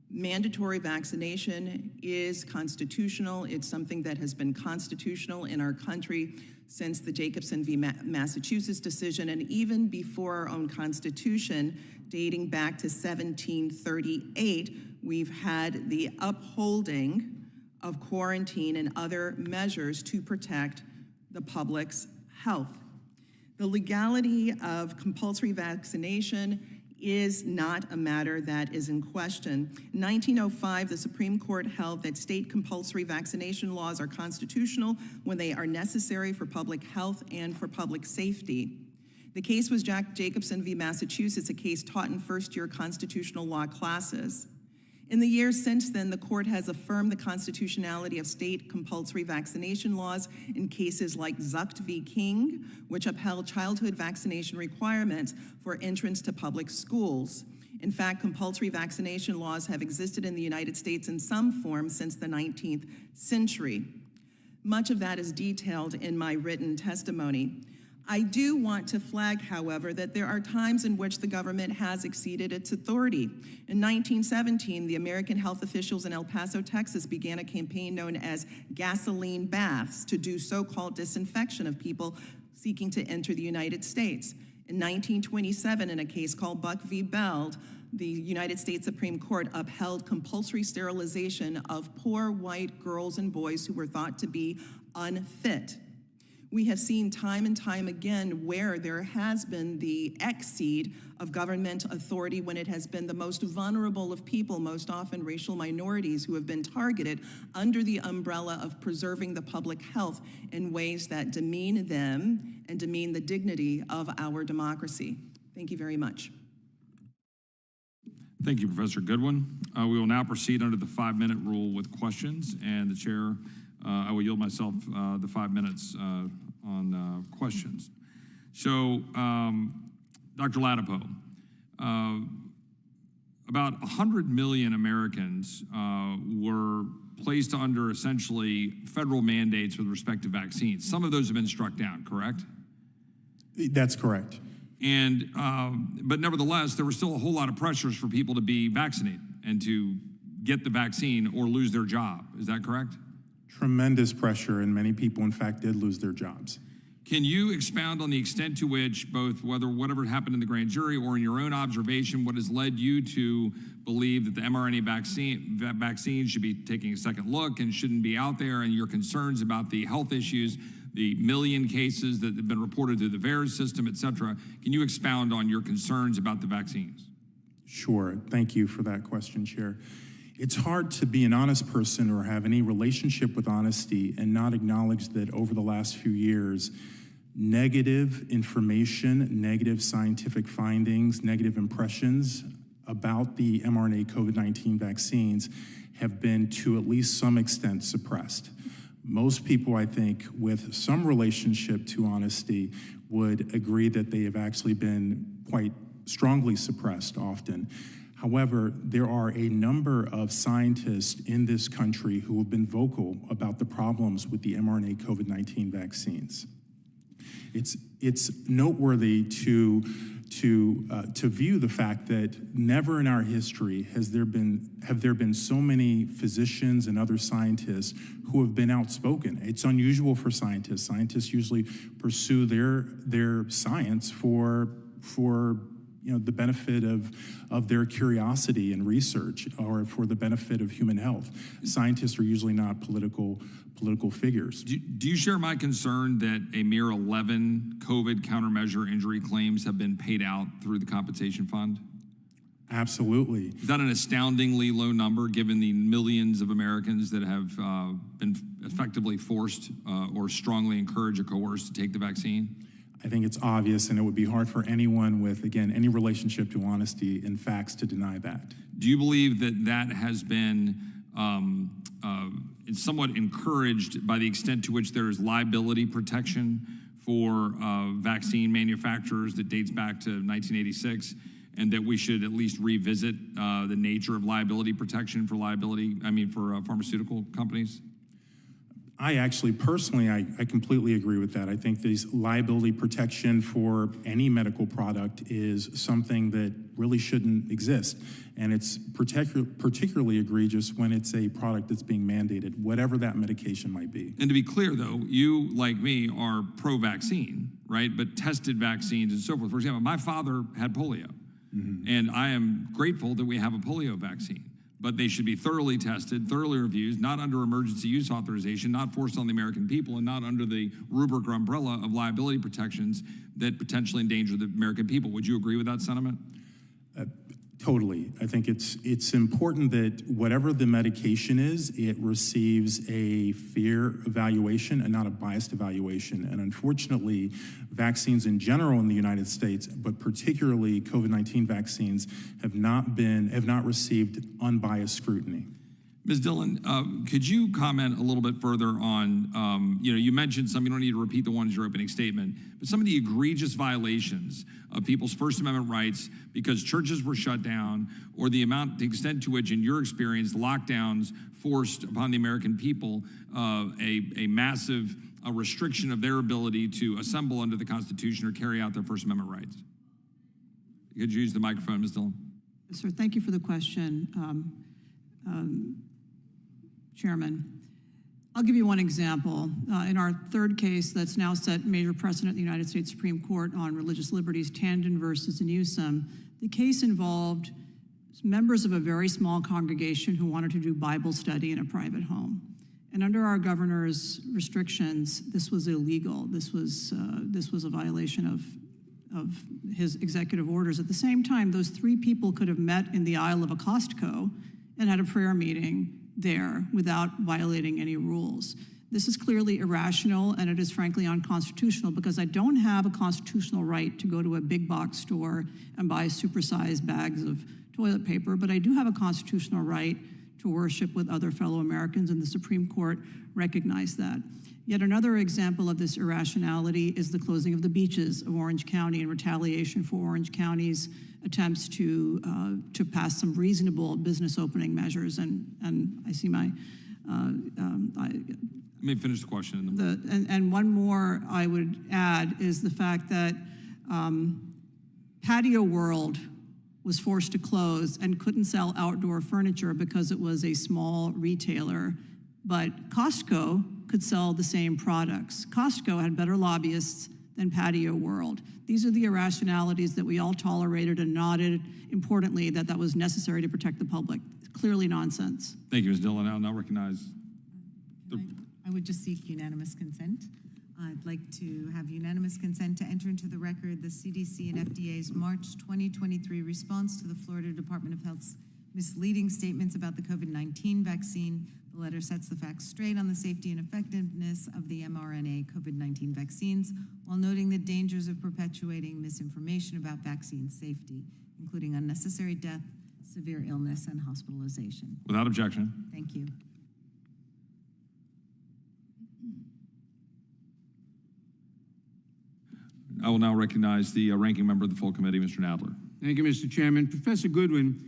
mandatory vaccination is constitutional. It's something that has been constitutional in our country since the Jacobson v. Massachusetts decision, and even before our own Constitution, dating back to 1738, we've had the upholding of quarantine and other measures to protect the public's health. The legality of compulsory vaccination is not a matter that is in question. In 1905, the Supreme Court held that state compulsory vaccination laws are constitutional when they are necessary for public health and for public safety. The case was Jacobson v. Massachusetts, a case taught in first-year constitutional law classes. In the years since then, the court has affirmed the constitutionality of state compulsory vaccination laws in cases like Zucht v. King, which upheld childhood vaccination requirements for entrance to public schools. In fact, compulsory vaccination laws have existed in the United States in some form since the 19th century. Much of that is detailed in my written testimony. I do want to flag, however, that there are times in which the government has exceeded its authority. In 1917, the American health officials in El Paso, Texas began a campaign known as gasoline baths to do so-called disinfection of people seeking to enter the United States. In 1927, in a case called Buck v. Beld, the United States Supreme Court upheld compulsory sterilization of poor white girls and boys who were thought to be unfit. We have seen time and time again where there has been the exceed of government authority when it has been the most vulnerable of people, most often racial minorities, who have been targeted under the umbrella of preserving the public health in ways that demean them and demean the dignity of our democracy. Thank you very much. Thank you, Professor Goodwin. We will now proceed under the 5-minute rule with questions, and the chair, I will yield myself the 5 minutes on questions. So, Dr. Ladapo, about 100 million Americans were placed under essentially federal mandates with respect to vaccines. Some of those have been struck down, correct? That's correct. And, but nevertheless, there were still a whole lot of pressures for people to be vaccinated and to get the vaccine or lose their job. Is that correct? Tremendous pressure, and many people, in fact, did lose their jobs. Can you expound on the extent to which both whatever happened in the grand jury or in your own observation, what has led you to believe that the mRNA vaccine should be taking a second look and shouldn't be out there, and your concerns about the health issues, the million cases that have been reported through the VAERS system, et cetera? Can you expound on your concerns about the vaccines? Sure. Thank you for that question, Chair. It's hard to be an honest person or have any relationship with honesty and not acknowledge that over the last few years, negative information, negative scientific findings, negative impressions about the mRNA COVID-19 vaccines have been to at least some extent suppressed. Most people, I think, with some relationship to honesty would agree that they have actually been quite strongly suppressed often. However, there are a number of scientists in this country who have been vocal about the problems with the mRNA COVID-19 vaccines. It's noteworthy to view the fact that never in our history have there been so many physicians and other scientists who have been outspoken. It's unusual for scientists. Scientists usually pursue their science for the benefit of their curiosity and research, or for the benefit of human health. Scientists are usually not political figures. Do you share my concern that a mere 11 COVID countermeasure injury claims have been paid out through the compensation fund? Absolutely. Is that an astoundingly low number given the millions of Americans that have been effectively forced or strongly encouraged or coerced to take the vaccine? I think it's obvious, and it would be hard for anyone with, again, any relationship to honesty and facts to deny that. Do you believe that that has been somewhat encouraged by the extent to which there is liability protection for vaccine manufacturers that dates back to 1986, and that we should at least revisit the nature of liability protection for pharmaceutical companies? I actually, personally, I completely agree with that. I think this liability protection for any medical product is something that really shouldn't exist. And it's particularly egregious when it's a product that's being mandated, whatever that medication might be. And to be clear, though, you, like me, are pro-vaccine, right? But tested vaccines and so forth. For example, my father had polio, and I am grateful that we have a polio vaccine. But they should be thoroughly tested, thoroughly reviewed, not under emergency use authorization, not forced on the American people, and not under the rubric or umbrella of liability protections that potentially endanger the American people. Would you agree with that sentiment? Totally. I think it's important that whatever the medication is, it receives a fair evaluation and not a biased evaluation. And unfortunately, vaccines in general in the United States, but particularly COVID-19 vaccines, have not received unbiased scrutiny. Ms. Dhillon, could you comment a little bit further on, you mentioned some, you don't need to repeat the ones in your opening statement, but some of the egregious violations of people's First Amendment rights because churches were shut down, or the extent to which, in your experience, lockdowns forced upon the American people a massive restriction of their ability to assemble under the Constitution or carry out their First Amendment rights. Could you use the microphone, Ms. Dhillon? Yes, sir, thank you for the question. Chairman, I'll give you one example. In our third case that's now set major precedent in the United States Supreme Court on religious liberties, Tandon versus Newsom, the case involved members of a very small congregation who wanted to do Bible study in a private home. And under our governor's restrictions, this was illegal. This was a violation of his executive orders. At the same time, those three people could have met in the aisle of a Costco and had a prayer meeting there without violating any rules. This is clearly irrational, and it is frankly unconstitutional, because I don't have a constitutional right to go to a big box store and buy supersized bags of toilet paper, but I do have a constitutional right to worship with other fellow Americans, and the Supreme Court recognized that. Yet another example of this irrationality is the closing of the beaches of Orange County in retaliation for Orange County's attempts to pass some reasonable business opening measures. And I see my... Let me finish the question. And one more I would add is the fact that Patio World was forced to close and couldn't sell outdoor furniture because it was a small retailer, but Costco could sell the same products. Costco had better lobbyists than Patio World. These are the irrationalities that we all tolerated and nodded, importantly, that was necessary to protect the public. Clearly nonsense. Thank you, Ms. Dhillon. I'll now recognize. I would just seek unanimous consent. I'd like to have unanimous consent to enter into the record the CDC and FDA's March 2023 response to the Florida Department of Health's misleading statements about the COVID-19 vaccine. The letter sets the facts straight on the safety and effectiveness of the mRNA COVID-19 vaccines, while noting the dangers of perpetuating misinformation about vaccine safety, including unnecessary death, severe illness, and hospitalization. Without objection. Thank you. I will now recognize the ranking member of the full committee, Mr. Nadler. Thank you, Mr. Chairman. Professor Goodwin,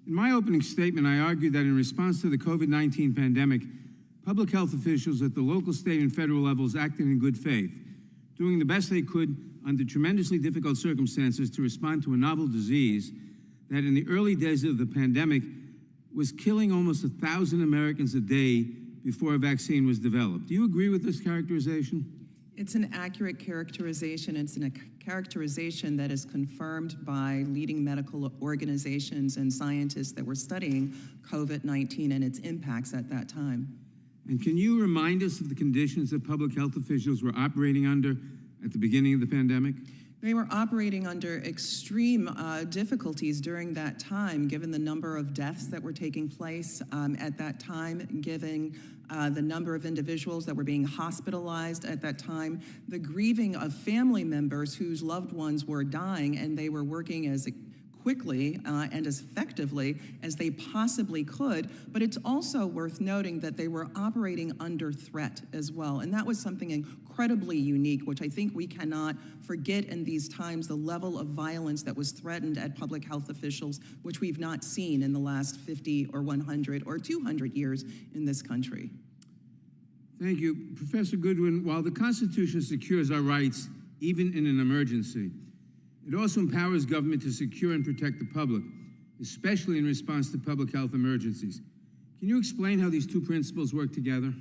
in my opening statement, I argued that in response to the COVID-19 pandemic, public health officials at the local, state, and federal levels acted in good faith, doing the best they could under tremendously difficult circumstances to respond to a novel disease that in the early days of the pandemic was killing almost 1,000 Americans a day before a vaccine was developed. Do you agree with this characterization? It's an accurate characterization. It's a characterization that is confirmed by leading medical organizations and scientists that were studying COVID-19 and its impacts at that time. And can you remind us of the conditions that public health officials were operating under at the beginning of the pandemic? They were operating under extreme difficulties during that time, given the number of deaths that were taking place at that time, given the number of individuals that were being hospitalized at that time, the grieving of family members whose loved ones were dying, and they were working as quickly and as effectively as they possibly could. But it's also worth noting that they were operating under threat as well. And that was something incredibly unique, which I think we cannot forget in these times, the level of violence that was threatened at public health officials, which we've not seen in the last 50 or 100 or 200 years in this country. Thank you. Professor Goodwin, while the Constitution secures our rights, even in an emergency, it also empowers government to secure and protect the public, especially in response to public health emergencies. Can you explain how these two principles work together?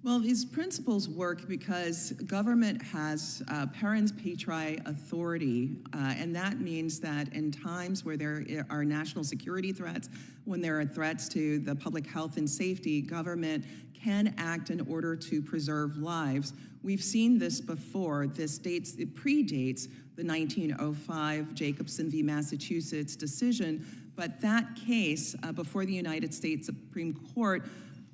Well, these principles work because government has parens patriae authority, and that means that in times where there are national security threats, when there are threats to the public health and safety, government can act in order to preserve lives. We've seen this before. It predates the 1905 Jacobson v. Massachusetts decision, but that case before the United States Supreme Court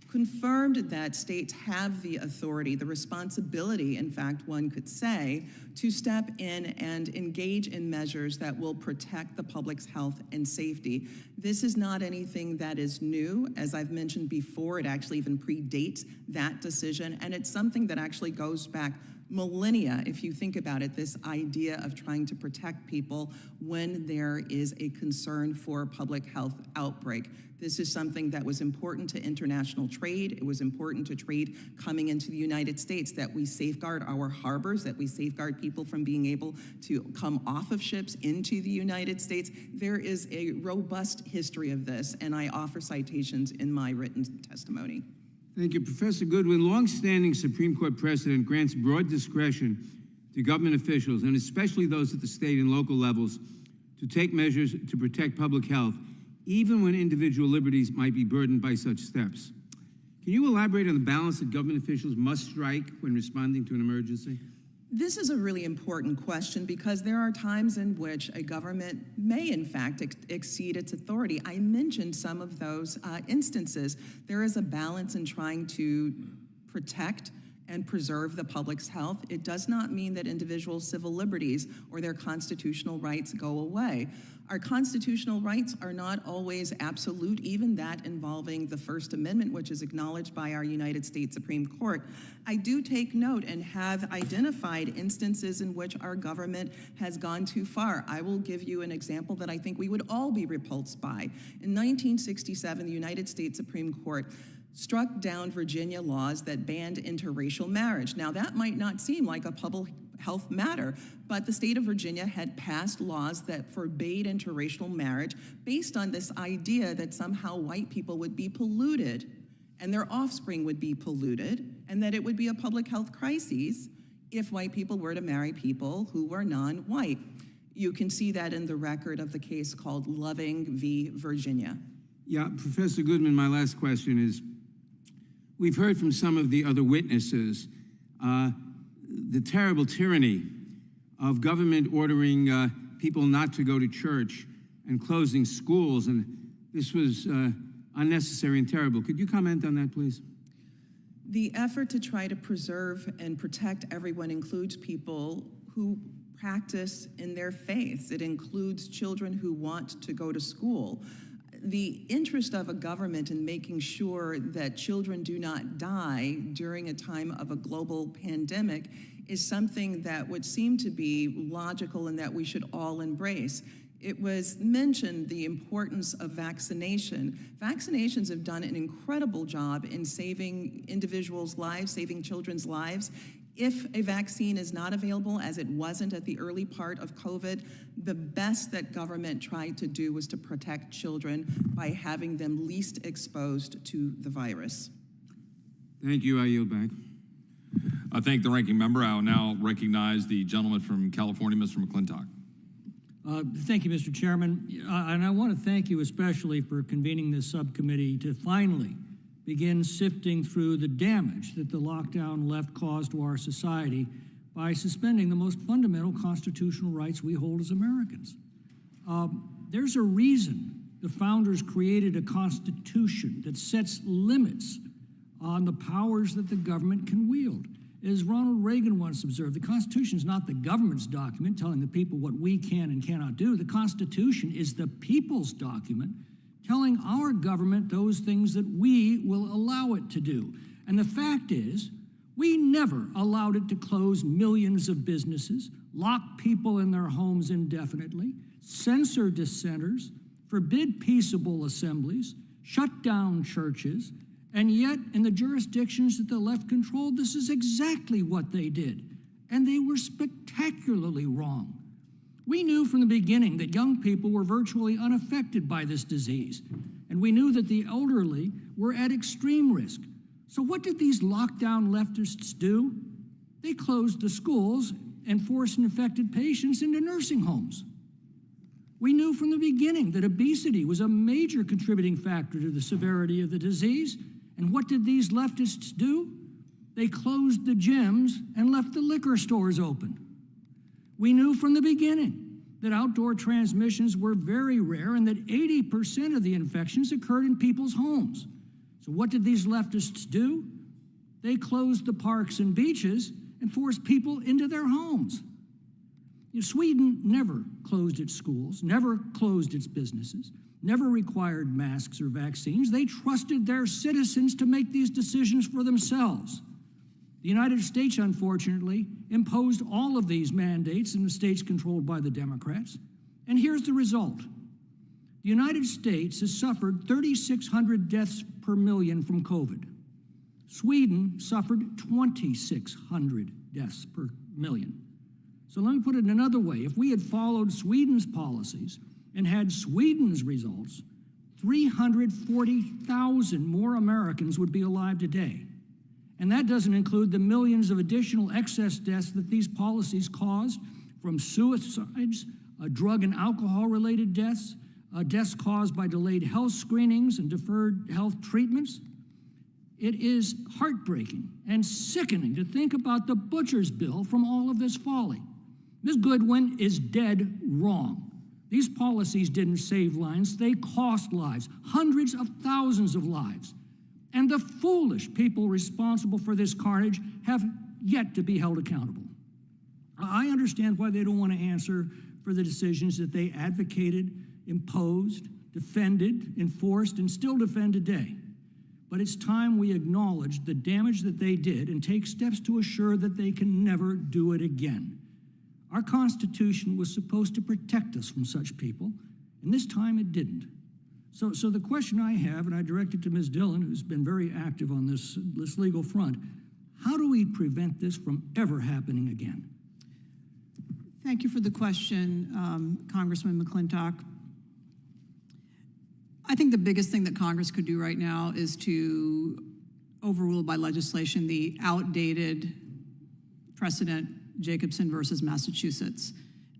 confirmed that states have the authority, the responsibility, in fact, one could say, to step in and engage in measures that will protect the public's health and safety. This is not anything that is new. As I've mentioned before, it actually even predates that decision, and it's something that actually goes back millennia, if you think about it, this idea of trying to protect people when there is a concern for public health outbreak. This is something that was important to international trade. It was important to trade coming into the United States, that we safeguard our harbors, that we safeguard people from being able to come off of ships into the United States. There is a robust history of this, and I offer citations in my written testimony. Thank you, Professor Goodwin. Longstanding Supreme Court precedent grants broad discretion to government officials, and especially those at the state and local levels, to take measures to protect public health, even when individual liberties might be burdened by such steps. Can you elaborate on the balance that government officials must strike when responding to an emergency? This is a really important question because there are times in which a government may, in fact, exceed its authority. I mentioned some of those instances. There is a balance in trying to protect and preserve the public's health. It does not mean that individual civil liberties or their constitutional rights go away. Our constitutional rights are not always absolute, even that involving the First Amendment, which is acknowledged by our United States Supreme Court. I do take note and have identified instances in which our government has gone too far. I will give you an example that I think we would all be repulsed by. In 1967, the United States Supreme Court struck down Virginia laws that banned interracial marriage. Now, that might not seem like a public health matter, but the state of Virginia had passed laws that forbade interracial marriage based on this idea that somehow white people would be polluted and their offspring would be polluted, and that it would be a public health crisis if white people were to marry people who were non-white. You can see that in the record of the case called Loving v. Virginia. Yeah, Professor Goodman, my last question is, we've heard from some of the other witnesses the terrible tyranny of government ordering people not to go to church and closing schools, and this was unnecessary and terrible. Could you comment on that, please? The effort to try to preserve and protect everyone includes people who practice in their faiths. It includes children who want to go to school. The interest of a government in making sure that children do not die during a time of a global pandemic is something that would seem to be logical and that we should all embrace. It was mentioned the importance of vaccination. Vaccinations have done an incredible job in saving individuals' lives, saving children's lives. If a vaccine is not available, as it wasn't at the early part of COVID, the best that government tried to do was to protect children by having them least exposed to the virus. Thank you. I yield back. I thank the ranking member. I will now recognize the gentleman from California, Mr. McClintock. Thank you, Mr. Chairman. And I want to thank you especially for convening this subcommittee to finally begin sifting through the damage that the lockdown left caused to our society by suspending the most fundamental constitutional rights we hold as Americans. There's a reason the founders created a constitution that sets limits on the powers that the government can wield. As Ronald Reagan once observed, the Constitution is not the government's document telling the people what we can and cannot do. The Constitution is the people's document telling our government those things that we will allow it to do. And the fact is, we never allowed it to close millions of businesses, lock people in their homes indefinitely, censor dissenters, forbid peaceable assemblies, shut down churches, and yet in the jurisdictions that the left controlled, this is exactly what they did. And they were spectacularly wrong. We knew from the beginning that young people were virtually unaffected by this disease, and we knew that the elderly were at extreme risk. So what did these lockdown leftists do? They closed the schools and forced infected patients into nursing homes. We knew from the beginning that obesity was a major contributing factor to the severity of the disease, and what did these leftists do? They closed the gyms and left the liquor stores open. We knew from the beginning that outdoor transmissions were very rare and that 80% of the infections occurred in people's homes. So So what did these leftists do? They closed the parks and beaches and forced people into their homes. Sweden never closed its schools, never closed its businesses, never required masks or vaccines. They trusted their citizens to make these decisions for themselves. The United States, unfortunately, imposed all of these mandates in the states controlled by the Democrats. And here's the result. The United States has suffered 3,600 deaths per million from COVID. Sweden suffered 2,600 deaths per million. So let me put it another way. If we had followed Sweden's policies and had Sweden's results, 340,000 more Americans would be alive today. And that doesn't include the millions of additional excess deaths that these policies caused from suicides, drug and alcohol-related deaths, deaths caused by delayed health screenings and deferred health treatments. It is heartbreaking and sickening to think about the butcher's bill from all of this folly. Ms. Goodwin is dead wrong. These policies didn't save lives, they cost lives, hundreds of thousands of lives. And the foolish people responsible for this carnage have yet to be held accountable. I understand why they don't want to answer for the decisions that they advocated, imposed, defended, enforced, and still defend today. But it's time we acknowledge the damage that they did and take steps to assure that they can never do it again. Our Constitution was supposed to protect us from such people, and this time it didn't. So the question I have, and I direct it to Ms. Dhillon, who's been very active on this legal front, how do we prevent this from ever happening again? Thank you for the question, Congressman McClintock. I think the biggest thing that Congress could do right now is to overrule by legislation the outdated precedent, Jacobson versus Massachusetts.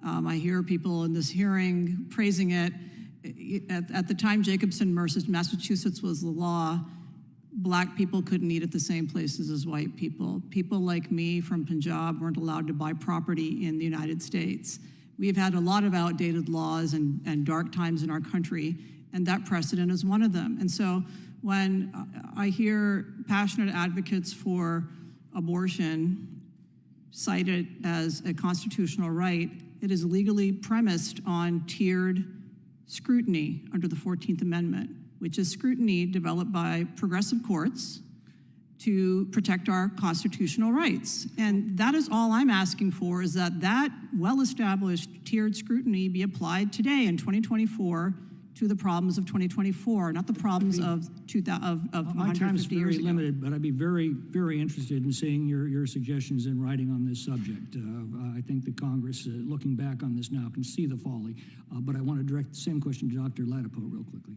I hear people in this hearing praising it. At the time Jacobson versus Massachusetts was the law, Black people couldn't eat at the same places as white people. People like me from Punjab weren't allowed to buy property in the United States. We've had a lot of outdated laws and dark times in our country, and that precedent is one of them. And so when I hear passionate advocates for abortion cite it as a constitutional right, it is legally premised on tiered scrutiny under the 14th Amendment, which is scrutiny developed by progressive courts to protect our constitutional rights. And that is all I'm asking for, is that well-established tiered scrutiny be applied today in 2024 to the problems of 2024, not the problems of 150 My time's very years ago. limited, but I'd be very, very interested in seeing your suggestions in writing on this subject. I think the Congress, looking back on this now, can see the folly. But I want to direct the same question to Dr. Ladapo real quickly.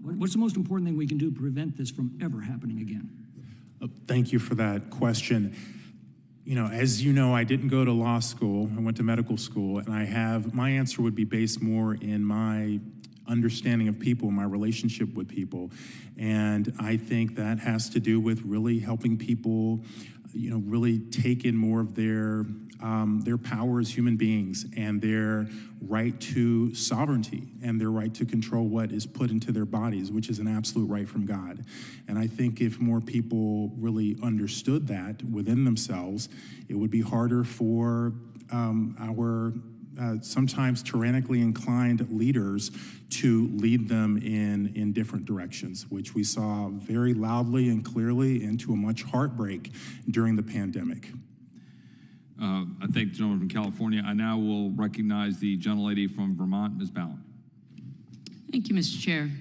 What's the most important thing we can do to prevent this from ever happening again? Thank you for that question. As you know, I didn't go to law school. I went to medical school, and my answer would be based more in my understanding of people, my relationship with people. And I think that has to do with really helping people, really take in more of their power as human beings and their right to sovereignty and their right to control what is put into their bodies, which is an absolute right from God. And I think if more people really understood that within themselves, it would be harder for our sometimes tyrannically inclined leaders to lead them in different directions, which we saw very loudly and clearly, and to a much heartbreak during the pandemic. I thank the gentleman from California. I now will recognize the gentlelady from Vermont, Ms. Ballin. Thank you, Mr. Chair.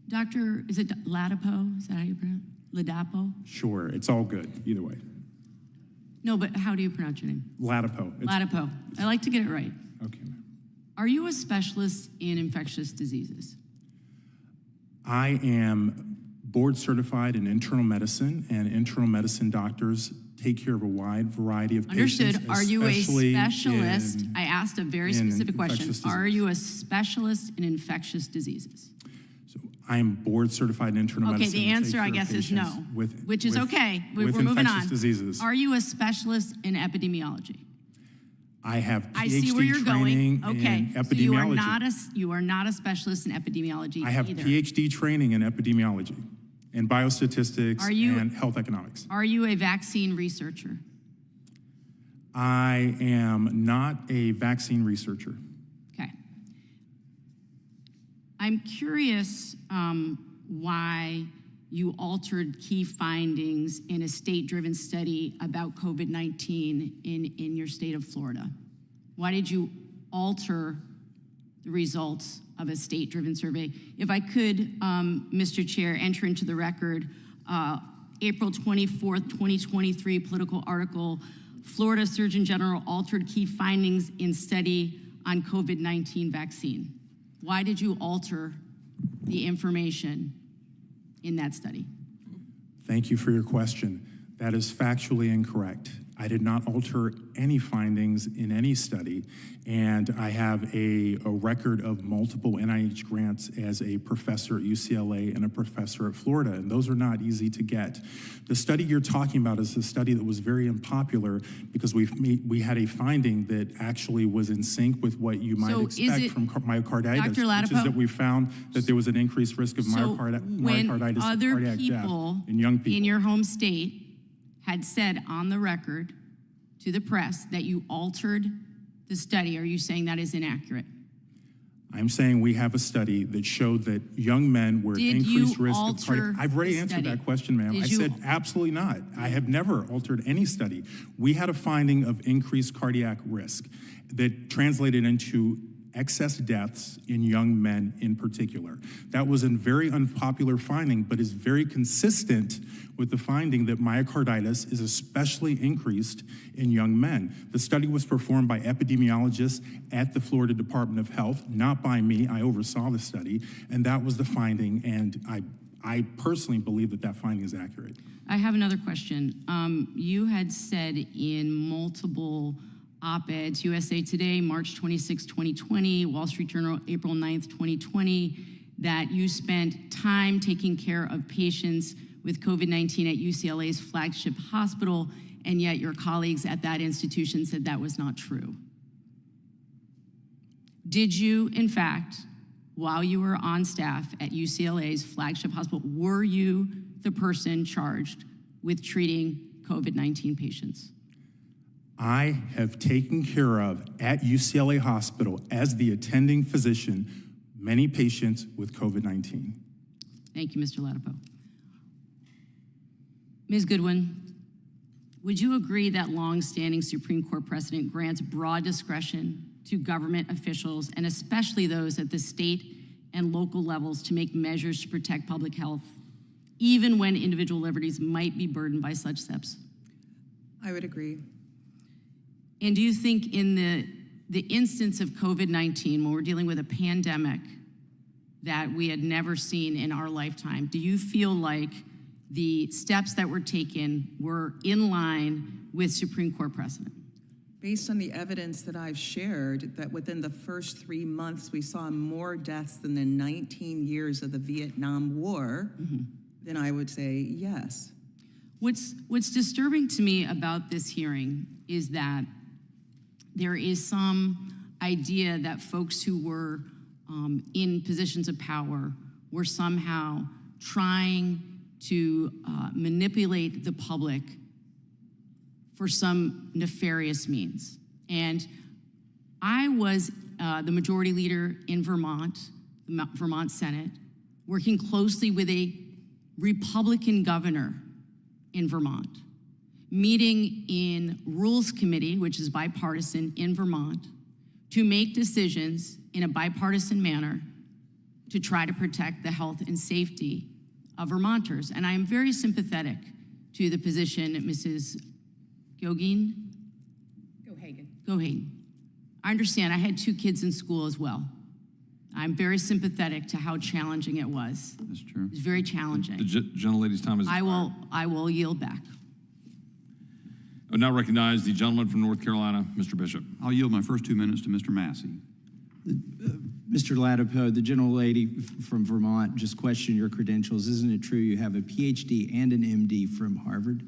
Dr., is it Ladapo? Is that how you pronounce it? Ladapo? Sure, it's all good, either way. No, but how do you pronounce your name? Ladapo. Ladapo. I like to get it right. Okay. Are you a specialist in infectious diseases? I am board certified in internal medicine, and internal medicine doctors take care of a wide variety of patients. Understood. Are you a specialist? I asked a very specific question. Are you a specialist in infectious diseases? So I am board certified in internal medicine. Okay, the answer, I guess, is no, which is okay. We're moving on. Diseases. Are you a specialist in epidemiology? I have PhD I see where you're training going. Okay, in epidemiology. so you are not a specialist in epidemiology I have either. PhD training in epidemiology and biostatistics and health economics. Are you a vaccine researcher? I am not a vaccine researcher. Okay. I'm curious why you altered key findings in a state-driven study about COVID-19 in your state of Florida. Why did you alter the results of a state-driven survey? If I could, Mr. Chair, enter into the record April 24th, 2023 political article, Florida Surgeon General altered key findings in study on COVID-19 vaccine. Why did you alter the information in that study? Thank you for your question. That is factually incorrect. I did not alter any findings in any study, and I have a record of multiple NIH grants as a professor at UCLA and a professor at Florida, and those are not easy to get. The study you're talking about is a study that was very unpopular because we had a finding that actually was in sync with what you might expect from myocarditis, Dr. Ladapo, which is that we found that there was an increased risk of myocarditis and cardiac death in young people. In your home state had said on the record to the press that you altered the study, are you saying that is inaccurate? I'm saying we have a study that showed that young men were at increased risk of cardiac. I've already answered that question, ma'am. I said absolutely not. I have never altered any study. We had a finding of increased cardiac risk that translated into excess deaths in young men in particular. That was a very unpopular finding, but is very consistent with the finding that myocarditis is especially increased in young men. The study was performed by epidemiologists at the Florida Department of Health, not by me. I oversaw the study, and that was the finding, and I personally believe that that finding is accurate. I have another question. You had said in multiple op-eds, USA Today, March 26, 2020, Wall Street Journal, April 9th, 2020, that you spent time taking care of patients with COVID-19 at UCLA's flagship hospital, and yet your colleagues at that institution said that was not true. Did you, in fact, while you were on staff at UCLA's flagship hospital, were you the person charged with treating COVID-19 patients? I have taken care of, at UCLA Hospital, as the attending physician, many patients with COVID-19. Thank you, Mr. Ladapo. Ms. Goodwin, would you agree that longstanding Supreme Court precedent grants broad discretion to government officials, and especially those at the state and local levels, to make measures to protect public health, even when individual liberties might be burdened by such steps? I would agree. And do you think in the instance of COVID-19, when we're dealing with a pandemic that we had never seen in our lifetime, do you feel like the steps that were taken were in line with Supreme Court precedent? Based on the evidence that I've shared, that within the first 3 months, we saw more deaths than the 19 years of the Vietnam War, then I would say yes. What's disturbing to me about this hearing is that there is some idea that folks who were in positions of power were somehow trying to manipulate the public for some nefarious means. And I was the majority leader in Vermont, the Vermont Senate, working closely with a Republican governor in Vermont, meeting in Rules Committee, which is bipartisan in Vermont, to make decisions in a bipartisan manner to try to protect the health and safety of Vermonters. And I am very sympathetic to the position that Mrs. Geoghegan. I understand. I had 2 kids in school as well. I'm very sympathetic to how challenging it was. That's true. It was very challenging. The gentlelady's time is expired. I will yield back. I would now recognize the gentleman from North Carolina, Mr. Bishop. I'll yield my first 2 minutes to Mr. Massey. Mr. Ladapo, the gentlelady from Vermont just questioned your credentials. Isn't it true you have a PhD and an MD from Harvard?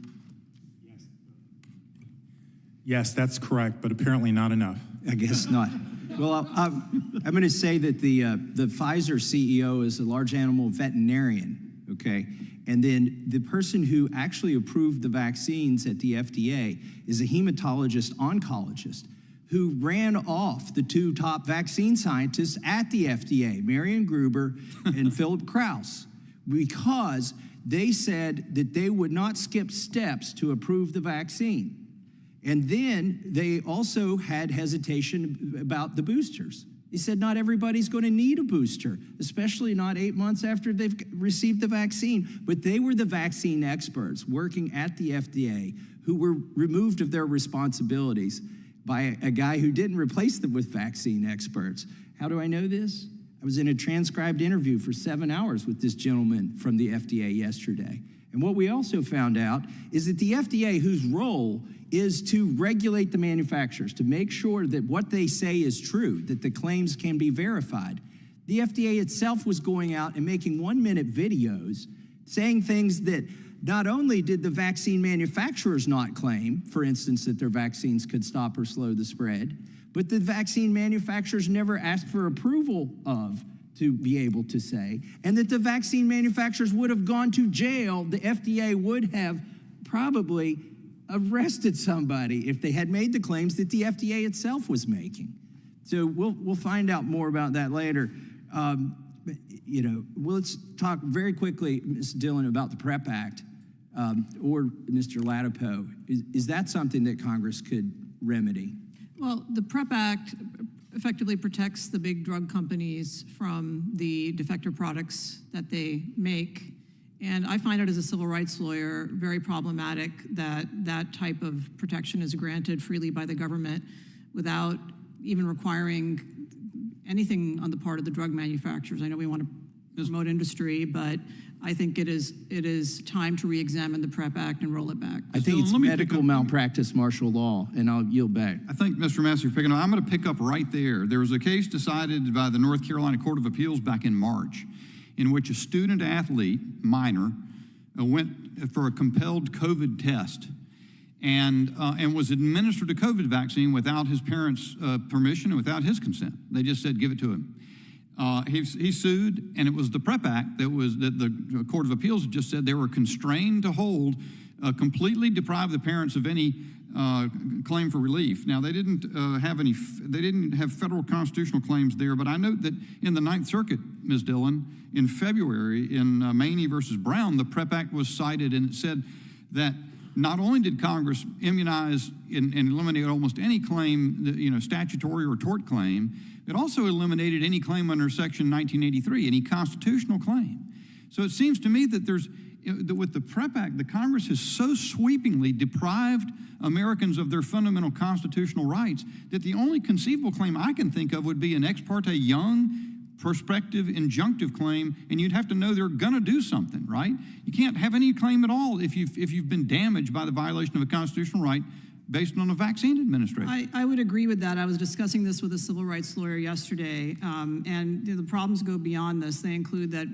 Yes, that's correct, but apparently not enough. I guess not. Well, I'm going to say that the Pfizer CEO is a large animal veterinarian, okay? And then the person who actually approved the vaccines at the FDA is a hematologist oncologist who ran off the two top vaccine scientists at the FDA, Marion Gruber and Philip Krause, because they said that they would not skip steps to approve the vaccine. And then they also had hesitation about the boosters. He said not everybody's going to need a booster, especially not 8 months after they've received the vaccine. But they were the vaccine experts working at the FDA who were removed of their responsibilities by a guy who didn't replace them with vaccine experts. How do I know this? I was in a transcribed interview for 7 hours with this gentleman from the FDA yesterday. And what we also found out is that the FDA, whose role is to regulate the manufacturers, to make sure that what they say is true, that the claims can be verified, the FDA itself was going out and making 1-minute videos saying things that not only did the vaccine manufacturers not claim, for instance, that their vaccines could stop or slow the spread, but the vaccine manufacturers never asked for approval of to be able to say, and that the vaccine manufacturers would have gone to jail. The FDA would have probably arrested somebody if they had made the claims that the FDA itself was making. So we'll find out more about that later. Let's talk very quickly, Ms. Dhillon, about the PrEP Act or Mr. Ladapo. Is that something that Congress could remedy? Well, the PrEP Act effectively protects the big drug companies from the defective products that they make. And I find it as a civil rights lawyer very problematic that that type of protection is granted freely by the government without even requiring anything on the part of the drug manufacturers. I know we want to promote industry, but I think it is time to re-examine the PrEP Act and roll it back. I think it's medical malpractice martial law, and I'll yield back. I think, Mr. Massey, you're picking up. I'm going to pick up right there. There was a case decided by the North Carolina Court of Appeals back in March in which a student athlete, minor, went for a compelled COVID test and was administered a COVID vaccine without his parents' permission and without his consent. They just said, give it to him. He sued, and it was the PrEP Act that the Court of Appeals just said they were constrained to hold, completely deprive the parents of any claim for relief. Now, they didn't have federal constitutional claims there, but I note that in the Ninth Circuit, Ms. Dhillon, in February, in Maney versus Brown, the PrEP Act was cited, and it said that not only did Congress immunize and eliminate almost any claim, statutory or tort claim, it also eliminated any claim under Section 1983, any constitutional claim. So it seems to me that with the PrEP Act, the Congress has so sweepingly deprived Americans of their fundamental constitutional rights that the only conceivable claim I can think of would be an ex parte Young prospective injunctive claim, and you'd have to know they're going to do something, right? You can't have any claim at all if you've been damaged by the violation of a constitutional right based on a vaccine administration. I would agree with that. I was discussing this with a civil rights lawyer yesterday, and the problems go beyond this. They include that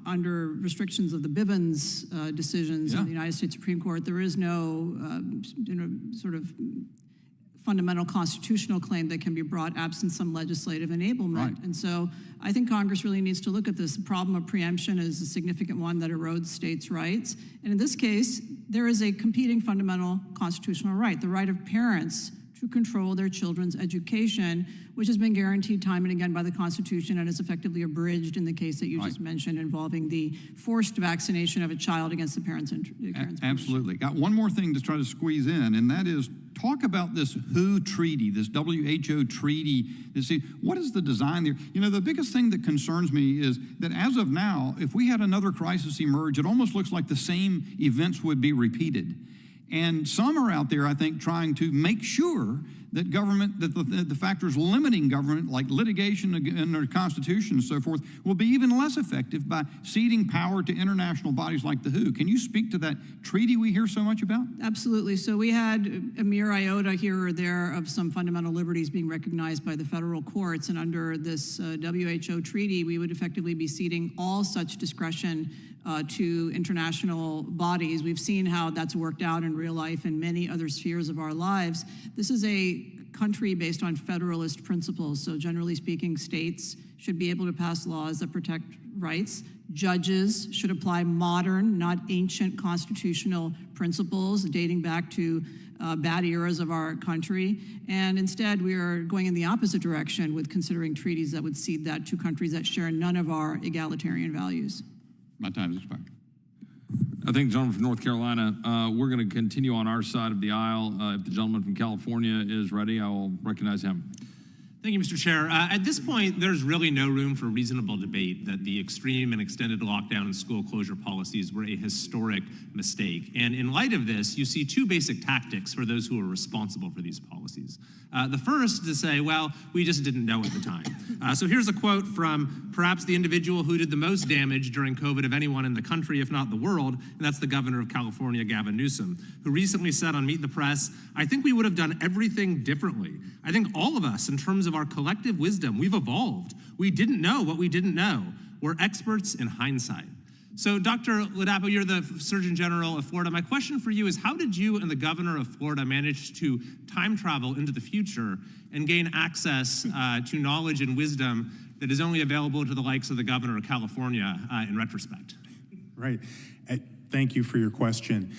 under restrictions of the Bivens decisions in the United States Supreme Court, there is no sort of fundamental constitutional claim that can be brought absent some legislative enablement. Right. And so I think Congress really needs to look at this. The problem of preemption is a significant one that erodes states' rights. And in this case, there is a competing fundamental constitutional right, the right of parents to control their children's education, which has been guaranteed time and again by the Constitution and is effectively abridged in the case that you just mentioned involving the forced vaccination of a child against the parents' Absolutely. Got one more thing to try to squeeze in, and that is talk about this WHO treaty, this WHO treaty. See, what is the design there? The biggest thing that concerns me is that as of now, if we had another crisis emerge, it almost looks like the same events would be repeated. And some are out there, I think, trying to make sure that government, that the factors limiting government, like litigation in our Constitution and so forth, will be even less effective by ceding power to international bodies like the WHO. Can you speak to that treaty we hear so much about? Absolutely. So we had a mere iota here or there of some fundamental liberties being recognized by the federal courts, and under this WHO treaty, we would effectively be ceding all such discretion to international bodies. We've seen how that's worked out in real life in many other spheres of our lives. This is a country based on federalist principles. So generally speaking, states should be able to pass laws that protect rights. Judges should apply modern, not ancient constitutional principles dating back to bad eras of our country. And instead, we are going in the opposite direction with considering treaties that would cede that to countries that share none of our egalitarian values. My time is expired. I think the gentleman from North Carolina, we're going to continue on our side of the aisle. If the gentleman from California is ready, I will recognize him. Thank you, Mr. Chair. At this point, there's really no room for reasonable debate that the extreme and extended lockdown and school closure policies were a historic mistake. And in light of this, you see two basic tactics for those who are responsible for these policies. The first is to say, well, we just didn't know at the time. So here's a quote from perhaps the individual who did the most damage during COVID of anyone in the country, if not the world, and that's the governor of California, Gavin Newsom, who recently said on Meet the Press, "I think we would have done everything differently. I think all of us, in terms of our collective wisdom, we've evolved. We didn't know what we didn't know. We're experts in hindsight." So, Dr. Ladapo, you're the Surgeon General of Florida. My question for you is, how did you and the governor of Florida manage to time travel into the future and gain access to knowledge and wisdom that is only available to the likes of the governor of California in retrospect? Right. Thank you for your question.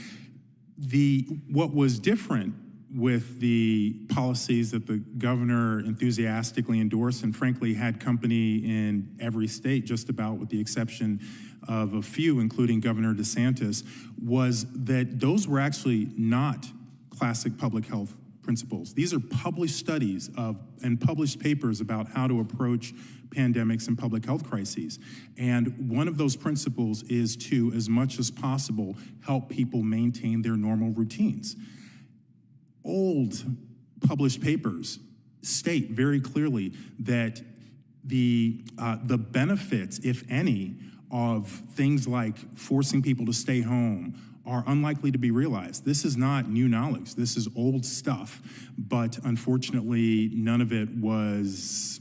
What was different with the policies that the governor enthusiastically endorsed and frankly had company in every state just about, with the exception of a few, including Governor DeSantis, was that those were actually not classic public health principles. These are published studies and published papers about how to approach pandemics and public health crises. And one of those principles is to, as much as possible, help people maintain their normal routines. Old published papers state very clearly that the benefits, if any, of things like forcing people to stay home are unlikely to be realized. This is not new knowledge. This is old stuff, but unfortunately, none of it was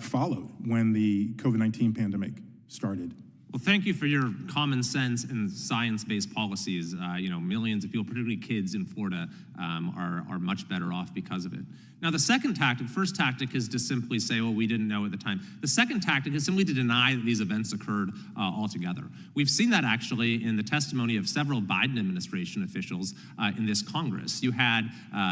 followed when the COVID-19 pandemic started. Well, thank you for your common sense and science-based policies. Millions of people, particularly kids in Florida, are much better off because of it. Now, the first tactic is to simply say, well, we didn't know at the time. The second tactic is simply to deny that these events occurred altogether. We've seen that actually in the testimony of several Biden administration officials in this Congress. You had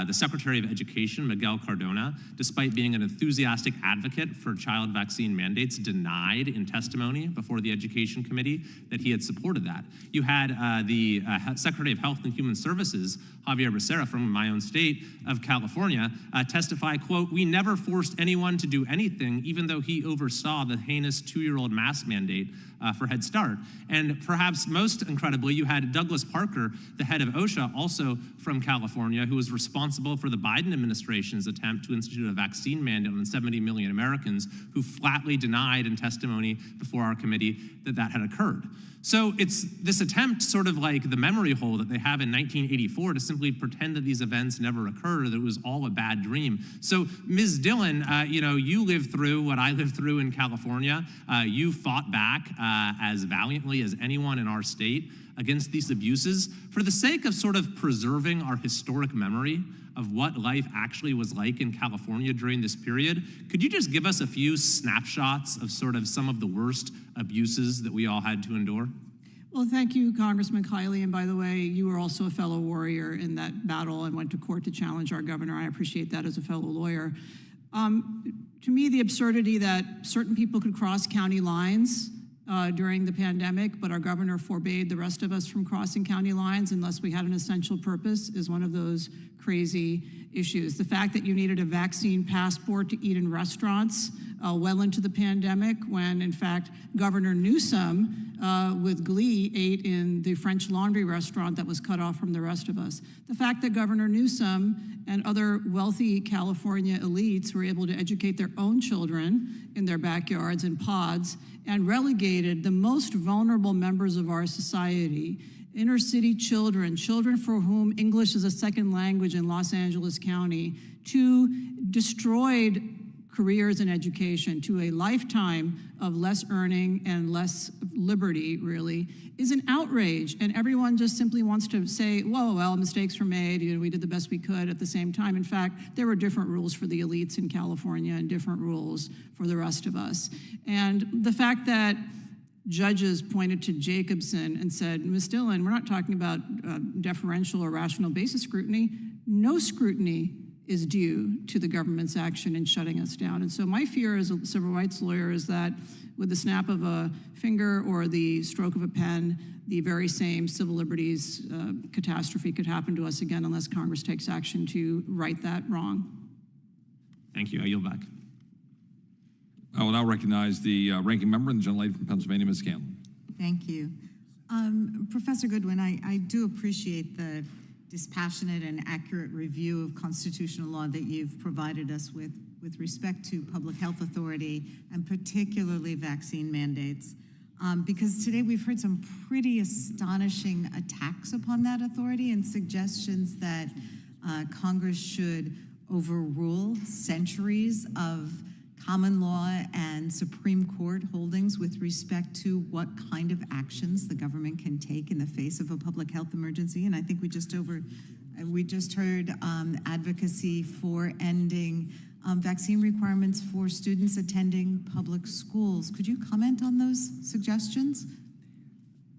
the Secretary of Education, Miguel Cardona, despite being an enthusiastic advocate for child vaccine mandates, denied in testimony before the Education Committee that he had supported that. You had the Secretary of Health and Human Services, Javier Becerra, from my own state of California, testify, quote, "We never forced anyone to do anything, even though he oversaw the heinous 2-year-old mask mandate for Head Start." And perhaps most incredibly, you had Douglas Parker, the head of OSHA, also from California, who was responsible for the Biden administration's attempt to institute a vaccine mandate on 70 million Americans, who flatly denied in testimony before our committee that that had occurred. So it's this attempt, sort of like the memory hole that they have in 1984, to simply pretend that these events never occurred, that it was all a bad dream. So, Ms. Dhillon, you lived through what I lived through in California. You fought back as valiantly as anyone in our state against these abuses. For the sake of sort of preserving our historic memory of what life actually was like in California during this period, could you just give us a few snapshots of sort of some of the worst abuses that we all had to endure? Well, thank you, Congressman Kiley. And by the way, you were also a fellow warrior in that battle and went to court to challenge our governor. I appreciate that as a fellow lawyer. To me, the absurdity that certain people could cross county lines during the pandemic, but our governor forbade the rest of us from crossing county lines unless we had an essential purpose is one of those crazy issues. The fact that you needed a vaccine passport to eat in restaurants well into the pandemic, when in fact Governor Newsom with glee ate in the French Laundry restaurant that was cut off from the rest of us. The fact that Governor Newsom and other wealthy California elites were able to educate their own children in their backyards in pods and relegated the most vulnerable members of our society, inner city children for whom English is a second language in Los Angeles County, to destroyed careers and education to a lifetime of less earning and less liberty, really, is an outrage. And everyone just simply wants to say, whoa, well, mistakes were made, we did the best we could at the same time. In fact, there were different rules for the elites in California and different rules for the rest of us. And the fact that judges pointed to Jacobson and said, Ms. Dhillon, we're not talking about deferential or rational basis scrutiny. No scrutiny is due to the government's action in shutting us down. And so my fear as a civil rights lawyer is that with the snap of a finger or the stroke of a pen, the very same civil liberties catastrophe could happen to us again unless Congress takes action to right that wrong. Thank you. I yield back. I will now recognize the ranking member and the gentlelady from Pennsylvania, Ms. Scanlon. Thank you. Professor Goodwin, I do appreciate the dispassionate and accurate review of constitutional law that you've provided us with respect to public health authority and particularly vaccine mandates. Because today we've heard some pretty astonishing attacks upon that authority and suggestions that Congress should overrule centuries of common law and Supreme Court holdings with respect to what kind of actions the government can take in the face of a public health emergency. And I think we just heard advocacy for ending vaccine requirements for students attending public schools. Could you comment on those suggestions?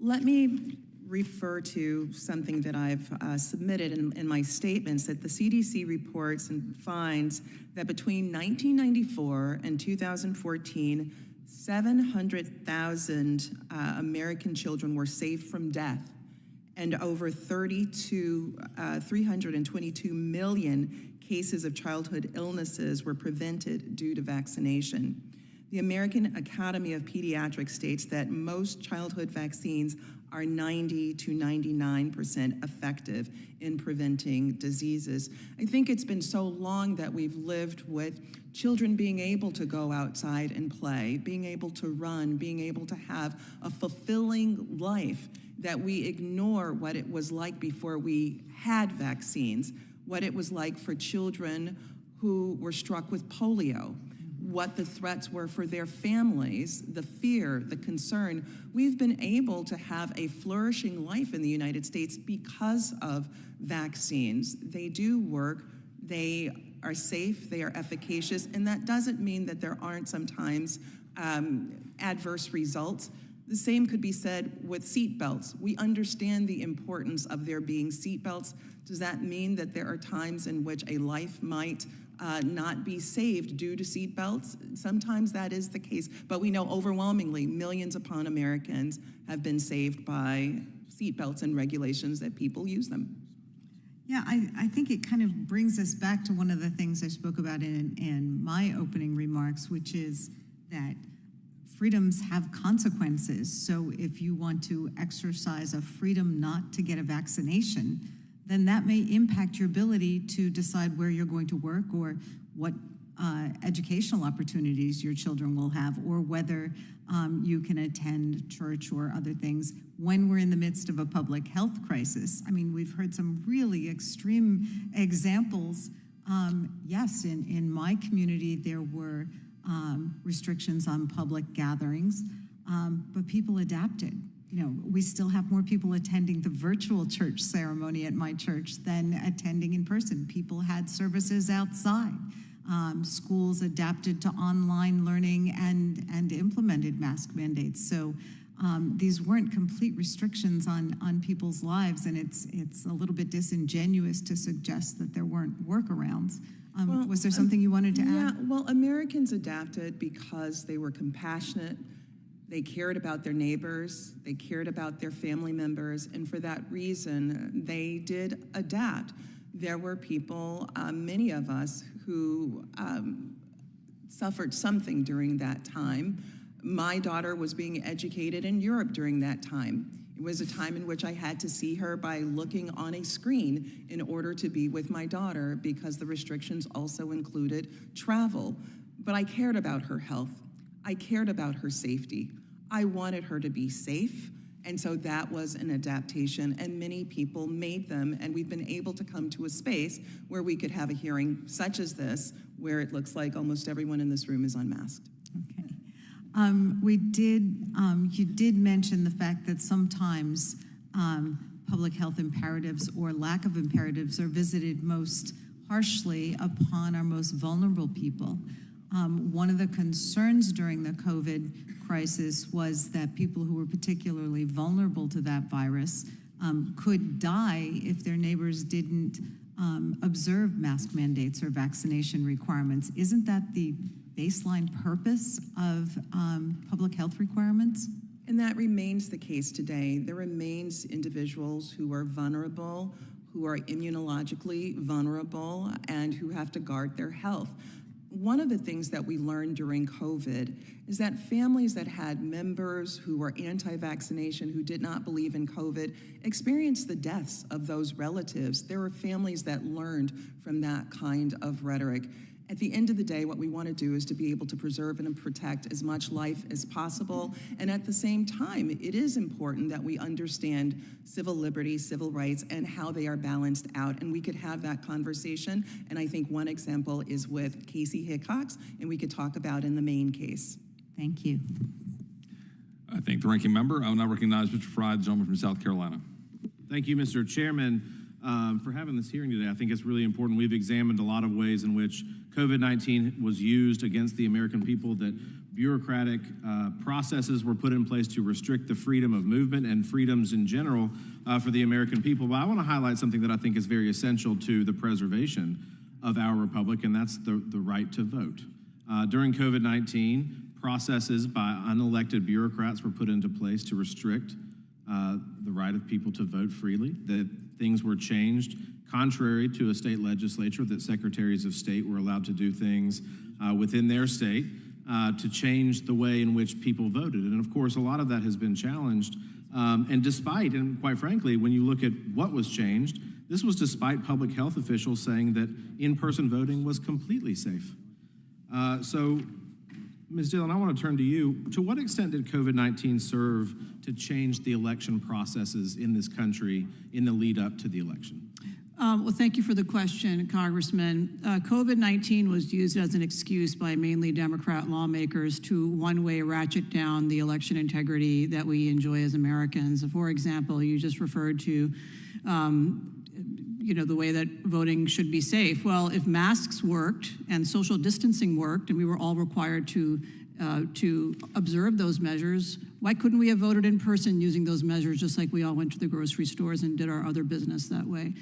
Let me refer to something that I've submitted in my statements, that the CDC reports and finds that between 1994 and 2014, 700,000 American children were saved from death, and over 322 million cases of childhood illnesses were prevented due to vaccination. The American Academy of Pediatrics states that most childhood vaccines are 90 to 99% effective in preventing diseases. I think it's been so long that we've lived with children being able to go outside and play, being able to run, being able to have a fulfilling life, that we ignore what it was like before we had vaccines, what it was like for children who were struck with polio, what the threats were for their families, the fear, the concern. We've been able to have a flourishing life in the United States because of vaccines. They do work, they are safe, they are efficacious, and that doesn't mean that there aren't sometimes adverse results. The same could be said with seat belts. We understand the importance of there being seat belts. Does that mean that there are times in which a life might not be saved due to seat belts? Sometimes that is the case, but we know overwhelmingly millions upon Americans have been saved by seat belts and regulations that people use them. Yeah, I think it kind of brings us back to one of the things I spoke about in my opening remarks, which is that freedoms have consequences. So if you want to exercise a freedom not to get a vaccination, then that may impact your ability to decide where you're going to work or what educational opportunities your children will have, or whether you can attend church or other things when we're in the midst of a public health crisis. I mean, we've heard some really extreme examples. Yes, in my community, there were restrictions on public gatherings, but people adapted. You know, we still have more people attending the virtual church ceremony at my church than attending in person. People had services outside. Schools adapted to online learning and implemented mask mandates. So these weren't complete restrictions on people's lives, and it's a little bit disingenuous to suggest that there weren't workarounds. Was there something you wanted to add? Yeah, well, Americans adapted because they were compassionate. They cared about their neighbors, they cared about their family members, and for that reason, they did adapt. There were people, many of us, who suffered something during that time. My daughter was being educated in Europe during that time. It was a time in which I had to see her by looking on a screen in order to be with my daughter, because the restrictions also included travel. But I cared about her health. I cared about her safety. I wanted her to be safe, and so that was an adaptation, and many people made them, and we've been able to come to a space where we could have a hearing such as this, where it looks like almost everyone in this room is unmasked. You did mention the fact that sometimes public health imperatives or lack of imperatives are visited most harshly upon our most vulnerable people. One of the concerns during the COVID crisis was that people who were particularly vulnerable to that virus could die if their neighbors didn't observe mask mandates or vaccination requirements. Isn't that the baseline purpose of public health requirements? And that remains the case today. There remains individuals who are vulnerable, who are immunologically vulnerable, and who have to guard their health. One of the things that we learned during COVID is that families that had members who were anti-vaccination, who did not believe in COVID, experienced the deaths of those relatives. There were families that learned from that kind of rhetoric. At the end of the day, what we want to do is to be able to preserve and protect as much life as possible. And at the same time, it is important that we understand civil liberties, civil rights, and how they are balanced out. And we could have that conversation. And I think one example is with Casey Hickox, and we could talk about in the Maine case. Thank you. I thank the ranking member. I will now recognize Mr. Fry, the gentleman from South Carolina. Thank you, Mr. Chairman, for having this hearing today. I think it's really important. We've examined a lot of ways in which COVID-19 was used against the American people, that bureaucratic processes were put in place to restrict the freedom of movement and freedoms in general for the American people. But I want to highlight something that I think is very essential to the preservation of our republic, and that's the right to vote. During COVID-19, processes by unelected bureaucrats were put into place to restrict the right of people to vote freely, that things were changed contrary to a state legislature, that secretaries of state were allowed to do things within their state to change the way in which people voted. And of course, a lot of that has been challenged. And despite, and quite frankly, when you look at what was changed, this was despite public health officials saying that in-person voting was completely safe. So, Ms. Dhillon, I want to turn to you. To what extent did COVID-19 serve to change the election processes in this country in the lead up to the election? Well, thank you for the question, Congressman. COVID-19 was used as an excuse by mainly Democrat lawmakers to one-way ratchet down the election integrity that we enjoy as Americans. For example, you just referred to the way that voting should be safe. Well, if masks worked and social distancing worked and we were all required to observe those measures, why couldn't we have voted in person using those measures just like we all went to the grocery stores and did our other business that way?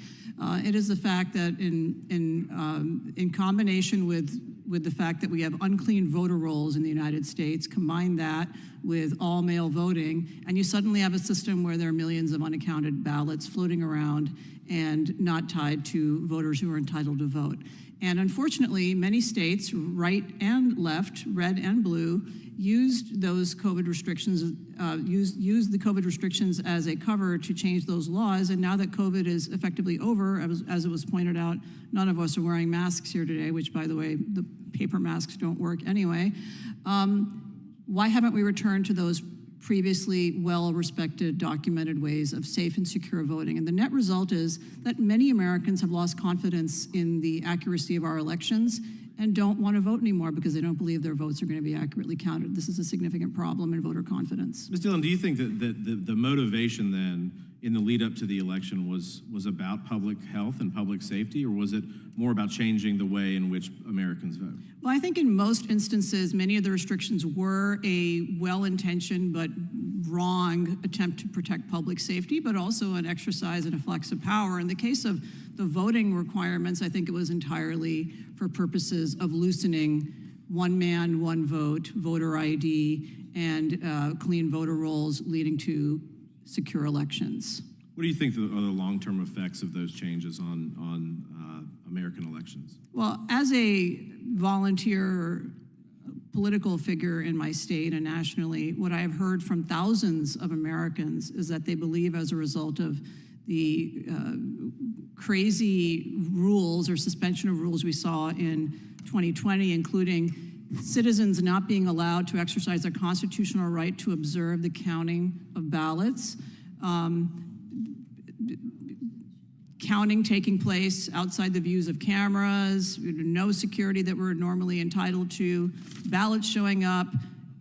It is the fact that in combination with the fact that we have unclean voter rolls in the United States, combine that with all mail voting, and you suddenly have a system where there are millions of unaccounted ballots floating around and not tied to voters who are entitled to vote. And unfortunately, many states, right and left, red and blue, used those COVID restrictions, used the COVID restrictions as a cover to change those laws. And now that COVID is effectively over, as it was pointed out, none of us are wearing masks here today, which, by the way, the paper masks don't work anyway. Why haven't we returned to those previously well-respected, documented ways of safe and secure voting? And the net result is that many Americans have lost confidence in the accuracy of our elections and don't want to vote anymore because they don't believe their votes are going to be accurately counted. This is a significant problem in voter confidence. Ms. Dhillon, do you think that the motivation then in the lead up to the election was about public health and public safety, or was it more about changing the way in which Americans vote? Well, I think in most instances, many of the restrictions were a well-intentioned but wrong attempt to protect public safety, but also an exercise and a flex of power. In the case of the voting requirements, I think it was entirely for purposes of loosening one man, one vote, voter ID, and clean voter rolls leading to secure elections. What do you think are the long-term effects of those changes on American elections? Well, as a volunteer political figure in my state and nationally, what I have heard from thousands of Americans is that they believe, as a result of the crazy rules or suspension of rules we saw in 2020, including citizens not being allowed to exercise their constitutional right to observe the counting of ballots, counting taking place outside the views of cameras, no security that we're normally entitled to, ballots showing up,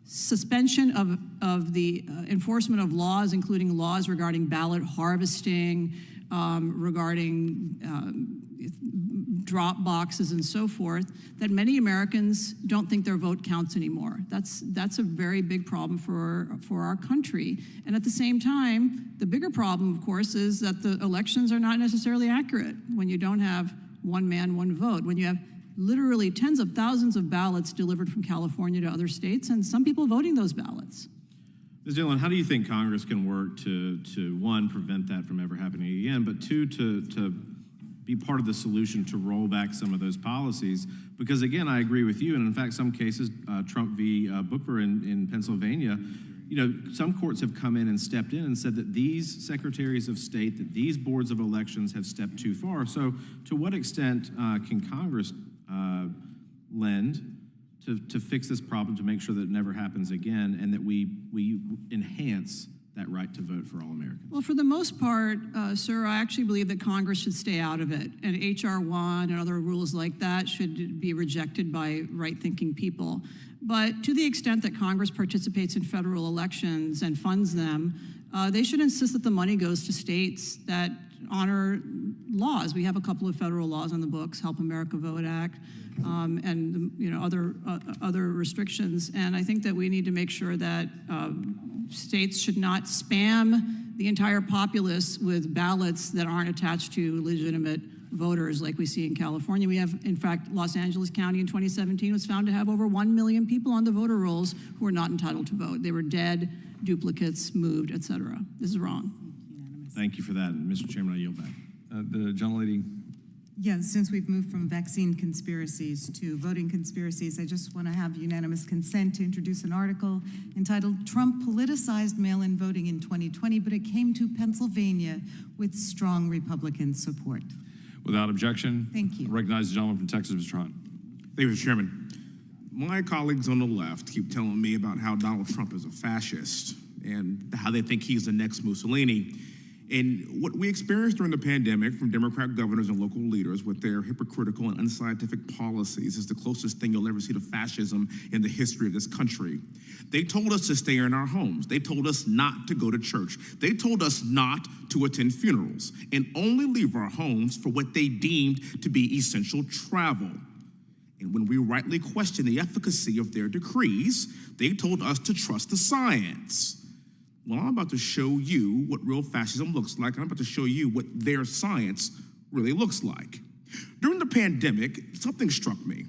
suspension of the enforcement of laws, including laws regarding ballot harvesting, regarding drop boxes and so forth, that many Americans don't think their vote counts anymore. That's a very big problem for our country. And at the same time, the bigger problem, of course, is that the elections are not necessarily accurate when you don't have one man, one vote, when you have literally tens of thousands of ballots delivered from California to other states, and some people voting those ballots. Ms. Dhillon, how do you think Congress can work to one, prevent that from ever happening again, but two, to be part of the solution to roll back some of those policies? Because again, I agree with you, and in fact, some cases, Trump v. Booker in Pennsylvania, some courts have come in and stepped in and said that these secretaries of state, that these boards of elections have stepped too far. So to what extent can Congress lend to fix this problem, to make sure that it never happens again, and that we enhance that right to vote for all Americans? Well, for the most part, sir, I actually believe that Congress should stay out of it. And H.R. 1 and other rules like that should be rejected by right-thinking people. But to the extent that Congress participates in federal elections and funds them, they should insist that the money goes to states that honor laws. We have a couple of federal laws on the books, Help America Vote Act, and other restrictions. And I think that we need to make sure that states should not spam the entire populace with ballots that aren't attached to legitimate voters like we see in California. We have, in fact, Los Angeles County in 2017 was found to have over 1 million people on the voter rolls who were not entitled to vote. They were dead, duplicates, moved, et cetera. This is wrong. Thank you for that. And Mr. Chairman, I yield back. The gentlelady. Yeah, since we've moved from vaccine conspiracies to voting conspiracies, I just want to have unanimous consent to introduce an article entitled "Trump Politicized Mail-in Voting in 2020, but it came to Pennsylvania with strong Republican support." Without objection. Thank you. I recognize the gentleman from Texas, Mr. Hunt. Thank you, Mr. Chairman. My colleagues on the left keep telling me about how Donald Trump is a fascist and how they think he's the next Mussolini. And what we experienced during the pandemic from Democrat governors and local leaders with their hypocritical and unscientific policies is the closest thing you'll ever see to fascism in the history of this country. They told us to stay in our homes. They told us not to go to church. They told us not to attend funerals and only leave our homes for what they deemed to be essential travel. And when we rightly questioned the efficacy of their decrees, they told us to trust the science. Well, I'm about to show you what real fascism looks like. I'm about to show you what their science really looks like. During the pandemic, something struck me.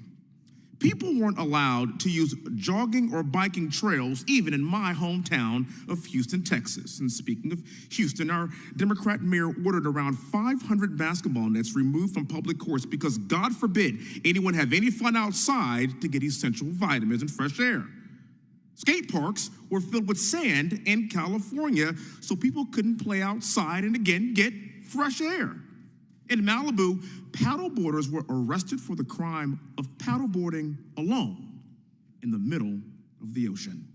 People weren't allowed to use jogging or biking trails, even in my hometown of Houston, Texas. And speaking of Houston, our Democrat mayor ordered around 500 basketball nets removed from public courts because, God forbid, anyone have any fun outside to get essential vitamins and fresh air. Skate parks were filled with sand in California, so people couldn't play outside and again get fresh air. In Malibu, paddleboarders were arrested for the crime of paddleboarding alone in the middle of the ocean.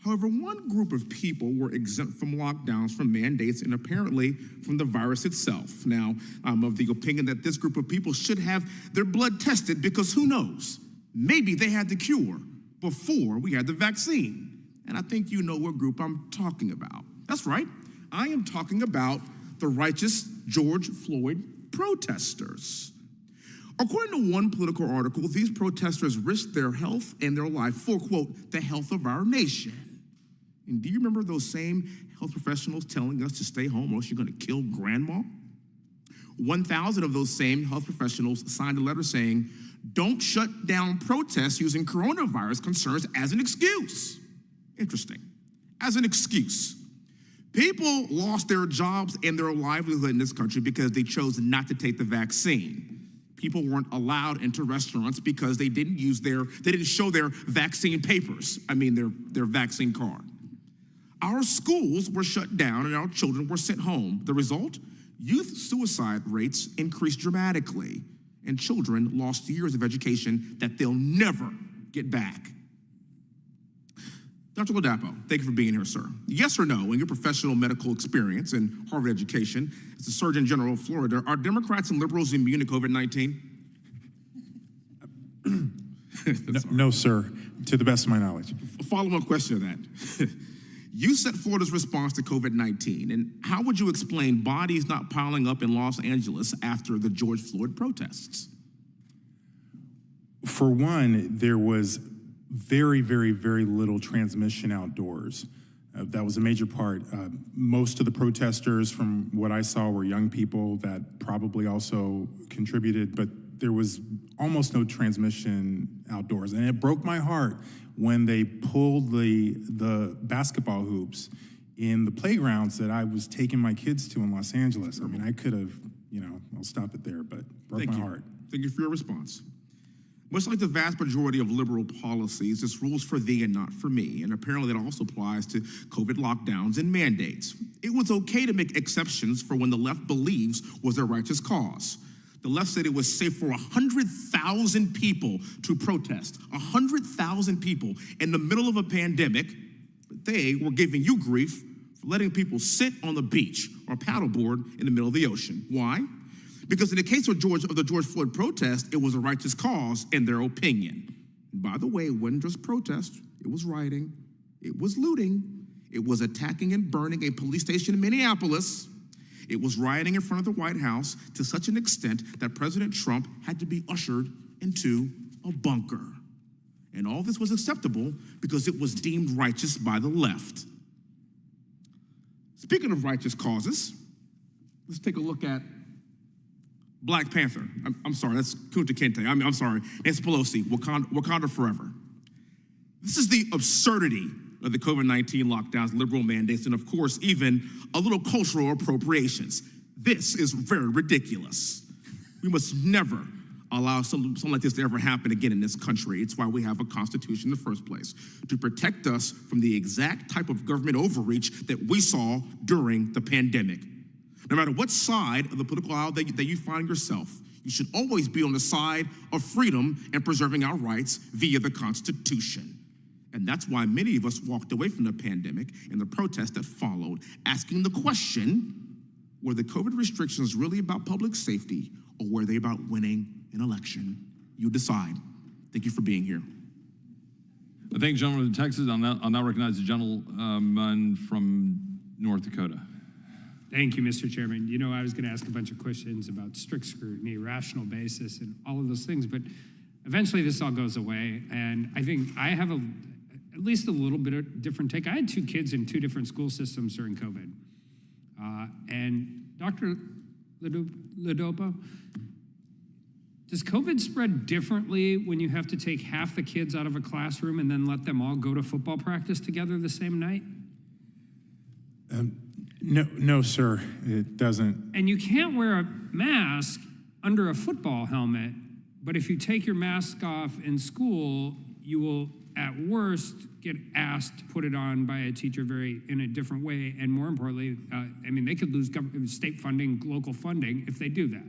However, one group of people were exempt from lockdowns, from mandates, and apparently from the virus itself. Now, I'm of the opinion that this group of people should have their blood tested because who knows? Maybe they had the cure before we had the vaccine. And I think you know what group I'm talking about. That's right. I am talking about the righteous George Floyd protesters. According to one political article, these protesters risked their health and their life for, quote, the health of our nation. And do you remember those same health professionals telling us to stay home or else you're going to kill grandma? 1,000 of those same health professionals signed a letter saying, don't shut down protests using coronavirus concerns as an excuse. Interesting. As an excuse. People lost their jobs and their livelihood in this country because they chose not to take the vaccine. People weren't allowed into restaurants because they didn't show their vaccine papers. Their vaccine card. Our schools were shut down and our children were sent home. The result? Youth suicide rates increased dramatically, and children lost years of education that they'll never get back. Dr. Ladapo, thank you for being here, sir. Yes or no, in your professional medical experience and Harvard education, as the Surgeon General of Florida, are Democrats and liberals immune to COVID-19? No, sir, to the best of my knowledge. A follow-up question to that. You set Florida's response to COVID-19, and how would you explain bodies not piling up in Los Angeles after the George Floyd protests? For one, there was very, very, very little transmission outdoors. That was a major part. Most of the protesters, from what I saw, were young people that probably also contributed, but there was almost no transmission outdoors. And it broke my heart when they pulled the basketball hoops in the playgrounds that I was taking my kids to in Los Angeles. I mean, I could have, I'll stop it there, but broke my heart. Thank you for your response. Much like the vast majority of liberal policies, this rule's for thee and not for me, and apparently that also applies to COVID lockdowns and mandates. It was okay to make exceptions for when the left believes was a righteous cause. The left said it was safe for 100,000 people to protest, 100,000 people in the middle of a pandemic, but they were giving you grief for letting people sit on the beach or paddleboard in the middle of the ocean. Why? Because in the case of the George Floyd protest, it was a righteous cause in their opinion. And by the way, it wasn't just protest, it was rioting, it was looting, it was attacking and burning a police station in Minneapolis. It was rioting in front of the White House to such an extent that President Trump had to be ushered into a bunker. And all this was acceptable because it was deemed righteous by the left. Speaking of righteous causes, let's take a look at Black Panther. I'm sorry, that's Kunta Kinte. I'm sorry, Nancy Pelosi, Wakanda Forever. This is the absurdity of the COVID-19 lockdowns, liberal mandates, and of course, even a little cultural appropriations. This is very ridiculous. We must never allow something like this to ever happen again in this country. It's why we have a constitution in the first place, to protect us from the exact type of government overreach that we saw during the pandemic. No matter what side of the political aisle that you find yourself, you should always be on the side of freedom and preserving our rights via the Constitution. And that's why many of us walked away from the pandemic and the protests that followed, asking the question, were the COVID restrictions really about public safety, or were they about winning an election? You decide. Thank you for being here. I thank the gentleman from Texas. I'll now recognize the gentleman from North Dakota. Thank you, Mr. Chairman. You know, I was going to ask a bunch of questions about strict scrutiny, rational basis, and all of those things, but eventually this all goes away, and I think I have at least a little bit of different take. I had two kids in two different school systems during COVID, and Dr. Ladapo, does COVID spread differently when you have to take half the kids out of a classroom and then let them all go to football practice together the same night? No, sir, it doesn't. And you can't wear a mask under a football helmet, but if you take your mask off in school, you will, at worst, get asked to put it on by a teacher in a different way. And more importantly, they could lose state funding, local funding if they do that.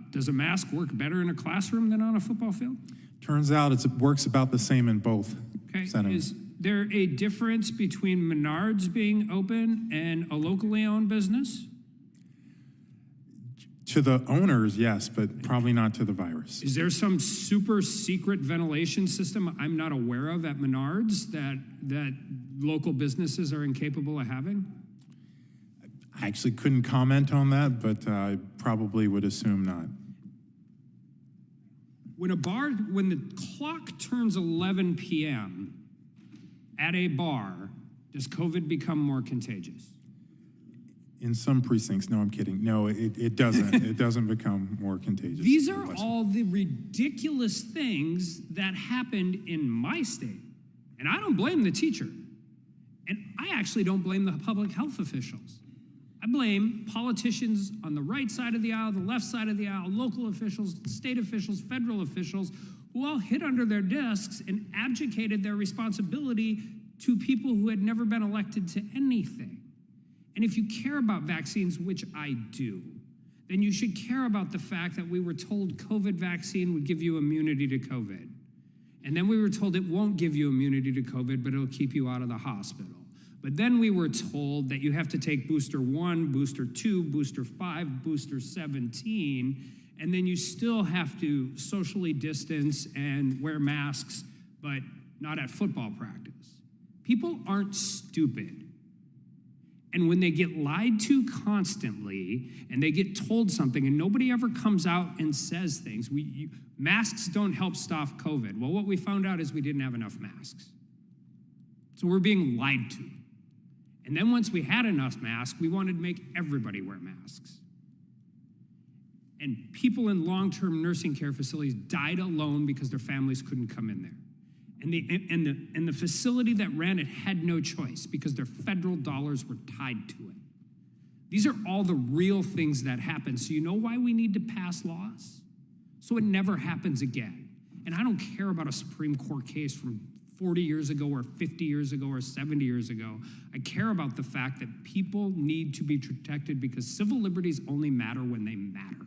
Does a mask work better in a classroom than on a football field? Turns out it works about the same in both settings. Is there a difference between Menards being open and a locally owned business? To the owners, yes, but probably not to the virus. Is there some super secret ventilation system I'm not aware of at Menards that local businesses are incapable of having? I actually couldn't comment on that, but I probably would assume not. When the clock turns 11 p.m. at a bar, does COVID become more contagious? In some precincts, no, I'm kidding. No, it doesn't. It doesn't become more contagious. These are all the ridiculous things that happened in my state. And I don't blame the teacher. And I actually don't blame the public health officials. I blame politicians on the right side of the aisle, the left side of the aisle, local officials, state officials, federal officials, who all hid under their desks and abdicated their responsibility to people who had never been elected to anything. And if you care about vaccines, which I do, then you should care about the fact that we were told COVID vaccine would give you immunity to COVID. And then we were told it won't give you immunity to COVID, but it'll keep you out of the hospital. But then we were told that you have to take booster 1, booster 2, booster 5, booster 17, and then you still have to socially distance and wear masks, but not at football practice. People aren't stupid. And when they get lied to constantly and they get told something and nobody ever comes out and says things, masks don't help stop COVID. Well, what we found out is we didn't have enough masks. So we're being lied to. And then once we had enough masks, we wanted to make everybody wear masks. And people in long-term nursing care facilities died alone because their families couldn't come in there. And the facility that ran it had no choice because their federal dollars were tied to it. These are all the real things that happen. So you know why we need to pass laws? So it never happens again. And I don't care about a Supreme Court case from 40 years ago or 50 years ago or 70 years ago. I care about the fact that people need to be protected because civil liberties only matter when they matter.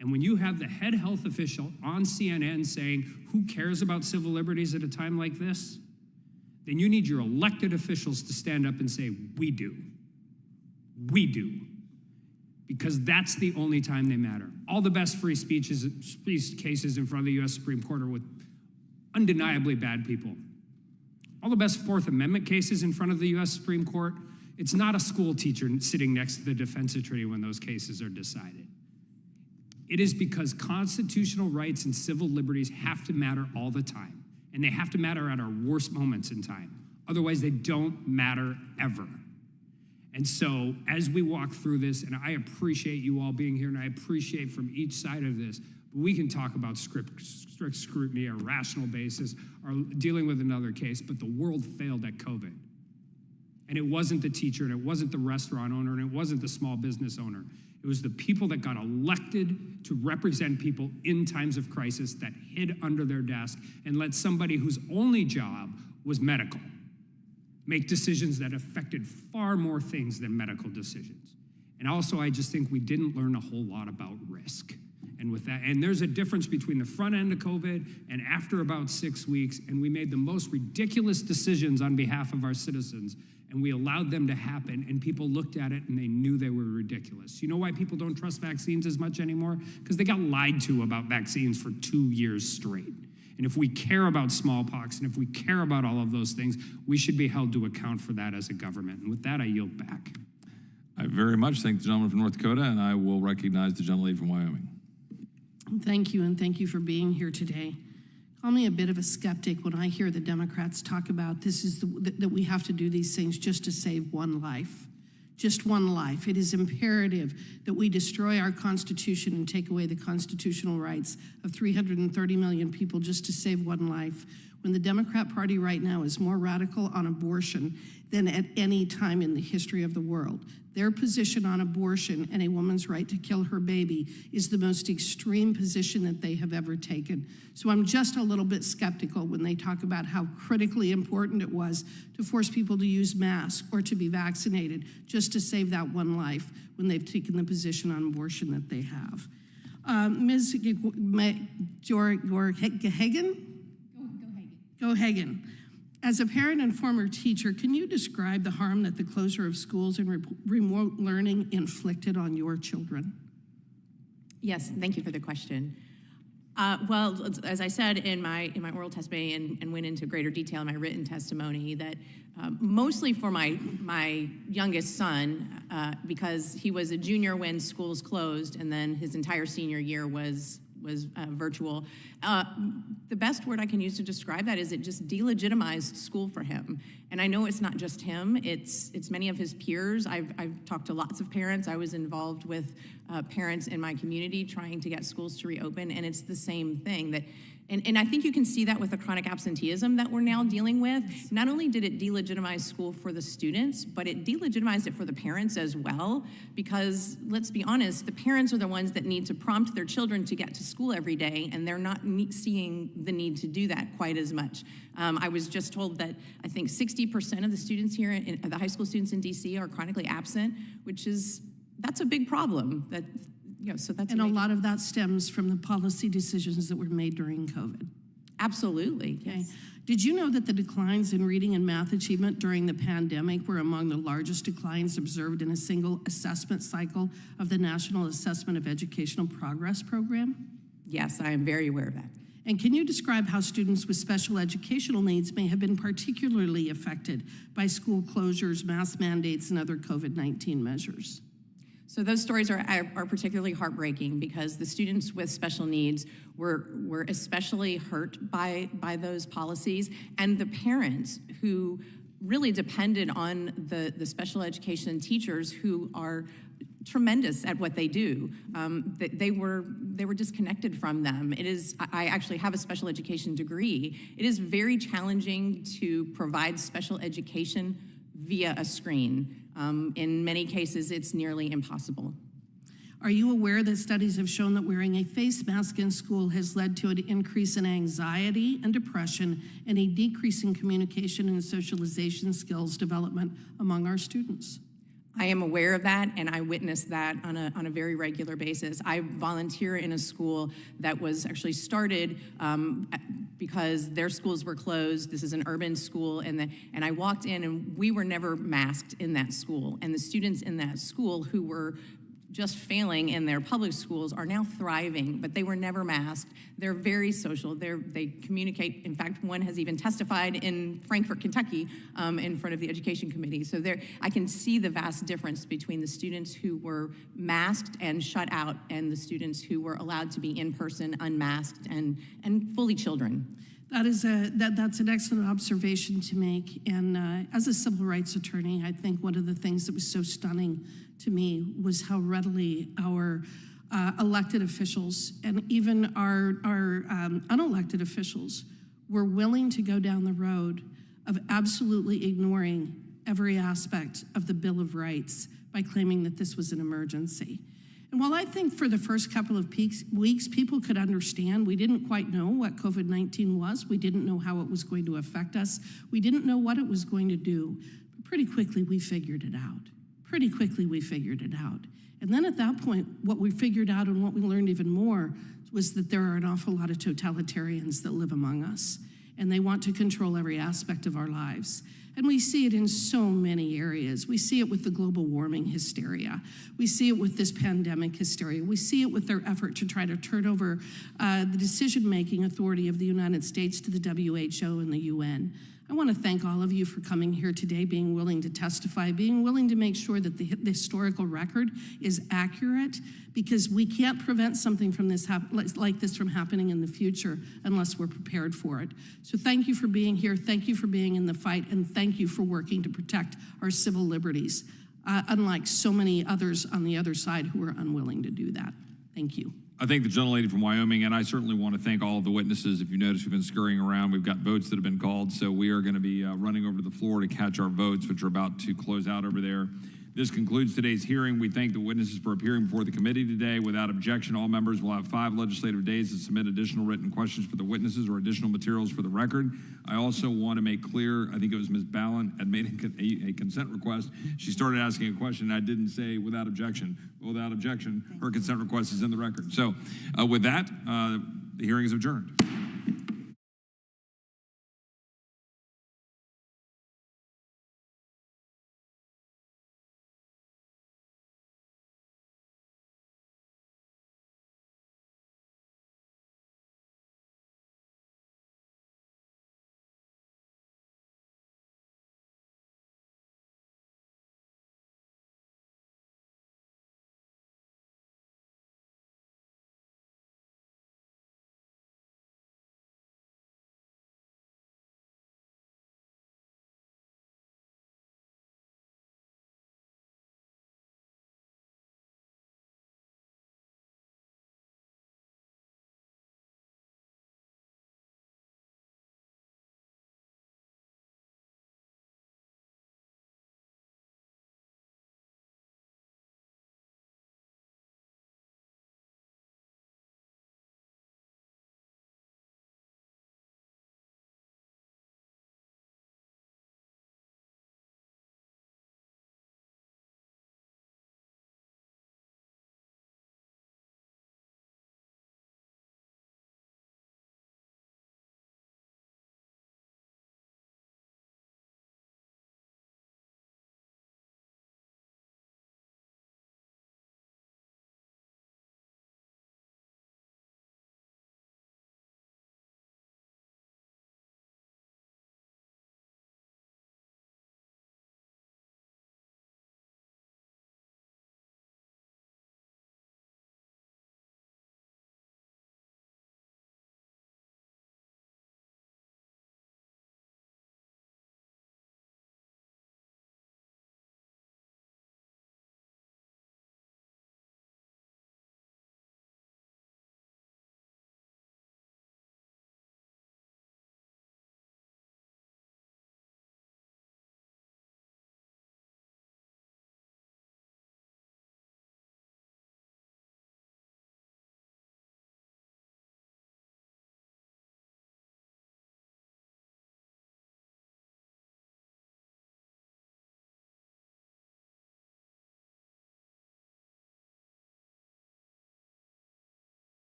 And when you have the head health official on CNN saying, who cares about civil liberties at a time like this? Then you need your elected officials to stand up and say, we do. We do. Because that's the only time they matter. All the best free speech cases in front of the US Supreme Court are with undeniably bad people. All the best Fourth Amendment cases in front of the US Supreme Court, it's not a school teacher sitting next to the defense attorney when those cases are decided. It is because constitutional rights and civil liberties have to matter all the time, and they have to matter at our worst moments in time. Otherwise, they don't matter ever. And so as we walk through this, and I appreciate you all being here, and I appreciate from each side of this, but we can talk about strict scrutiny, or rational basis, or dealing with another case, but the world failed at COVID. And it wasn't the teacher, and it wasn't the restaurant owner, and it wasn't the small business owner. It was the people that got elected to represent people in times of crisis that hid under their desk and let somebody whose only job was medical make decisions that affected far more things than medical decisions. And also, I just think we didn't learn a whole lot about risk. And with that, and there's a difference between the front end of COVID and after about 6 weeks, and we made the most ridiculous decisions on behalf of our citizens, and we allowed them to happen, and people looked at it and they knew they were ridiculous. You know why people don't trust vaccines as much anymore? Because they got lied to about vaccines for 2 years straight. And if we care about smallpox, and if we care about all of those things, we should be held to account for that as a government. And with that, I yield back. I very much thank the gentleman from North Dakota, and I will recognize the gentlelady from Wyoming. Thank you, and thank you for being here today. Call me a bit of a skeptic when I hear the Democrats talk about that we have to do these things just to save one life. Just one life. It is imperative that we destroy our Constitution and take away the constitutional rights of 330 million people just to save one life, when the Democrat Party right now is more radical on abortion than at any time in the history of the world. Their position on abortion and a woman's right to kill her baby is the most extreme position that they have ever taken. So I'm just a little bit skeptical when they talk about how critically important it was to force people to use masks or to be vaccinated just to save that one life when they've taken the position on abortion that they have. Ms. Geoghegan, as a parent and former teacher, can you describe the harm that the closure of schools and remote learning inflicted on your children? Yes, thank you for the question. Well, as I said in my oral testimony and went into greater detail in my written testimony, that mostly for my youngest son, because he was a junior when schools closed, and then his entire senior year was virtual. The best word I can use to describe that is it just delegitimized school for him. And I know it's not just him, it's many of his peers. I've talked to lots of parents. I was involved with parents in my community trying to get schools to reopen, and it's the same thing. That, and I think you can see that with the chronic absenteeism that we're now dealing with. Not only did it delegitimize school for the students, but it delegitimized it for the parents as well, because let's be honest, the parents are the ones that need to prompt their children to get to school every day, and they're not seeing the need to do that quite as much. I was just told that I think 60% of the students here, the high school students in DC, are chronically absent, that's a big problem. So that's a lot of that stems from the policy decisions that were made during COVID. Absolutely. Okay. Yes. Did you know that the declines in reading and math achievement during the pandemic were among the largest declines observed in a single assessment cycle of the National Assessment of Educational Progress program? Yes, I am very aware of that. And can you describe how students with special educational needs may have been particularly affected by school closures, mask mandates, and other COVID-19 measures? So those stories are particularly heartbreaking because the students with special needs were especially hurt by those policies, and the parents who really depended on the special education teachers who are tremendous at what they do. They were disconnected from them. I actually have a special education degree. It is very challenging to provide special education via a screen. In many cases, it's nearly impossible. Are you aware that studies have shown that wearing a face mask in school has led to an increase in anxiety and depression and a decrease in communication and socialization skills development among our students? I am aware of that, and I witness that on a very regular basis. I volunteer in a school that was actually started because their schools were closed. This is an urban school, and I walked in, and we were never masked in that school. And the students in that school who were just failing in their public schools are now thriving, but they were never masked. They're very social. They communicate. In fact, one has even testified in Frankfort, Kentucky, in front of the Education Committee. So I can see the vast difference between the students who were masked and shut out and the students who were allowed to be in person, unmasked, and fully children. That's an excellent observation to make. And as a civil rights attorney, I think one of the things that was so stunning to me was how readily our elected officials and even our unelected officials were willing to go down the road of absolutely ignoring every aspect of the Bill of Rights by claiming that this was an emergency. And while I think for the first couple of weeks, people could understand, we didn't quite know what COVID-19 was. We didn't know how it was going to affect us. We didn't know what it was going to do. But pretty quickly, we figured it out. And then at that point, what we figured out and what we learned even more was that there are an awful lot of totalitarians that live among us, and they want to control every aspect of our lives. And we see it in so many areas. We see it with the global warming hysteria. We see it with this pandemic hysteria. We see it with their effort to try to turn over the decision-making authority of the United States to the WHO and the UN. I want to thank all of you for coming here today, being willing to testify, being willing to make sure that the historical record is accurate, because we can't prevent something from this like this from happening in the future unless we're prepared for it. So thank you for being here, thank you for being in the fight, and thank you for working to protect our civil liberties, unlike so many others on the other side who are unwilling to do that. Thank you. I thank the gentlelady from Wyoming, and I certainly want to thank all of the witnesses. If you notice, we've been scurrying around. We've got votes that have been called, so we are going to be running over to the floor to catch our votes, which are about to close out over there. This concludes today's hearing. We thank the witnesses for appearing before the committee today. Without objection, all members will have 5 legislative days to submit additional written questions for the witnesses or additional materials for the record. I also want to make clear, I think it was Ms. Ballin had made a consent request. She started asking a question, and I didn't say without objection. Without objection, her consent request is in the record. So with that, the hearing is adjourned.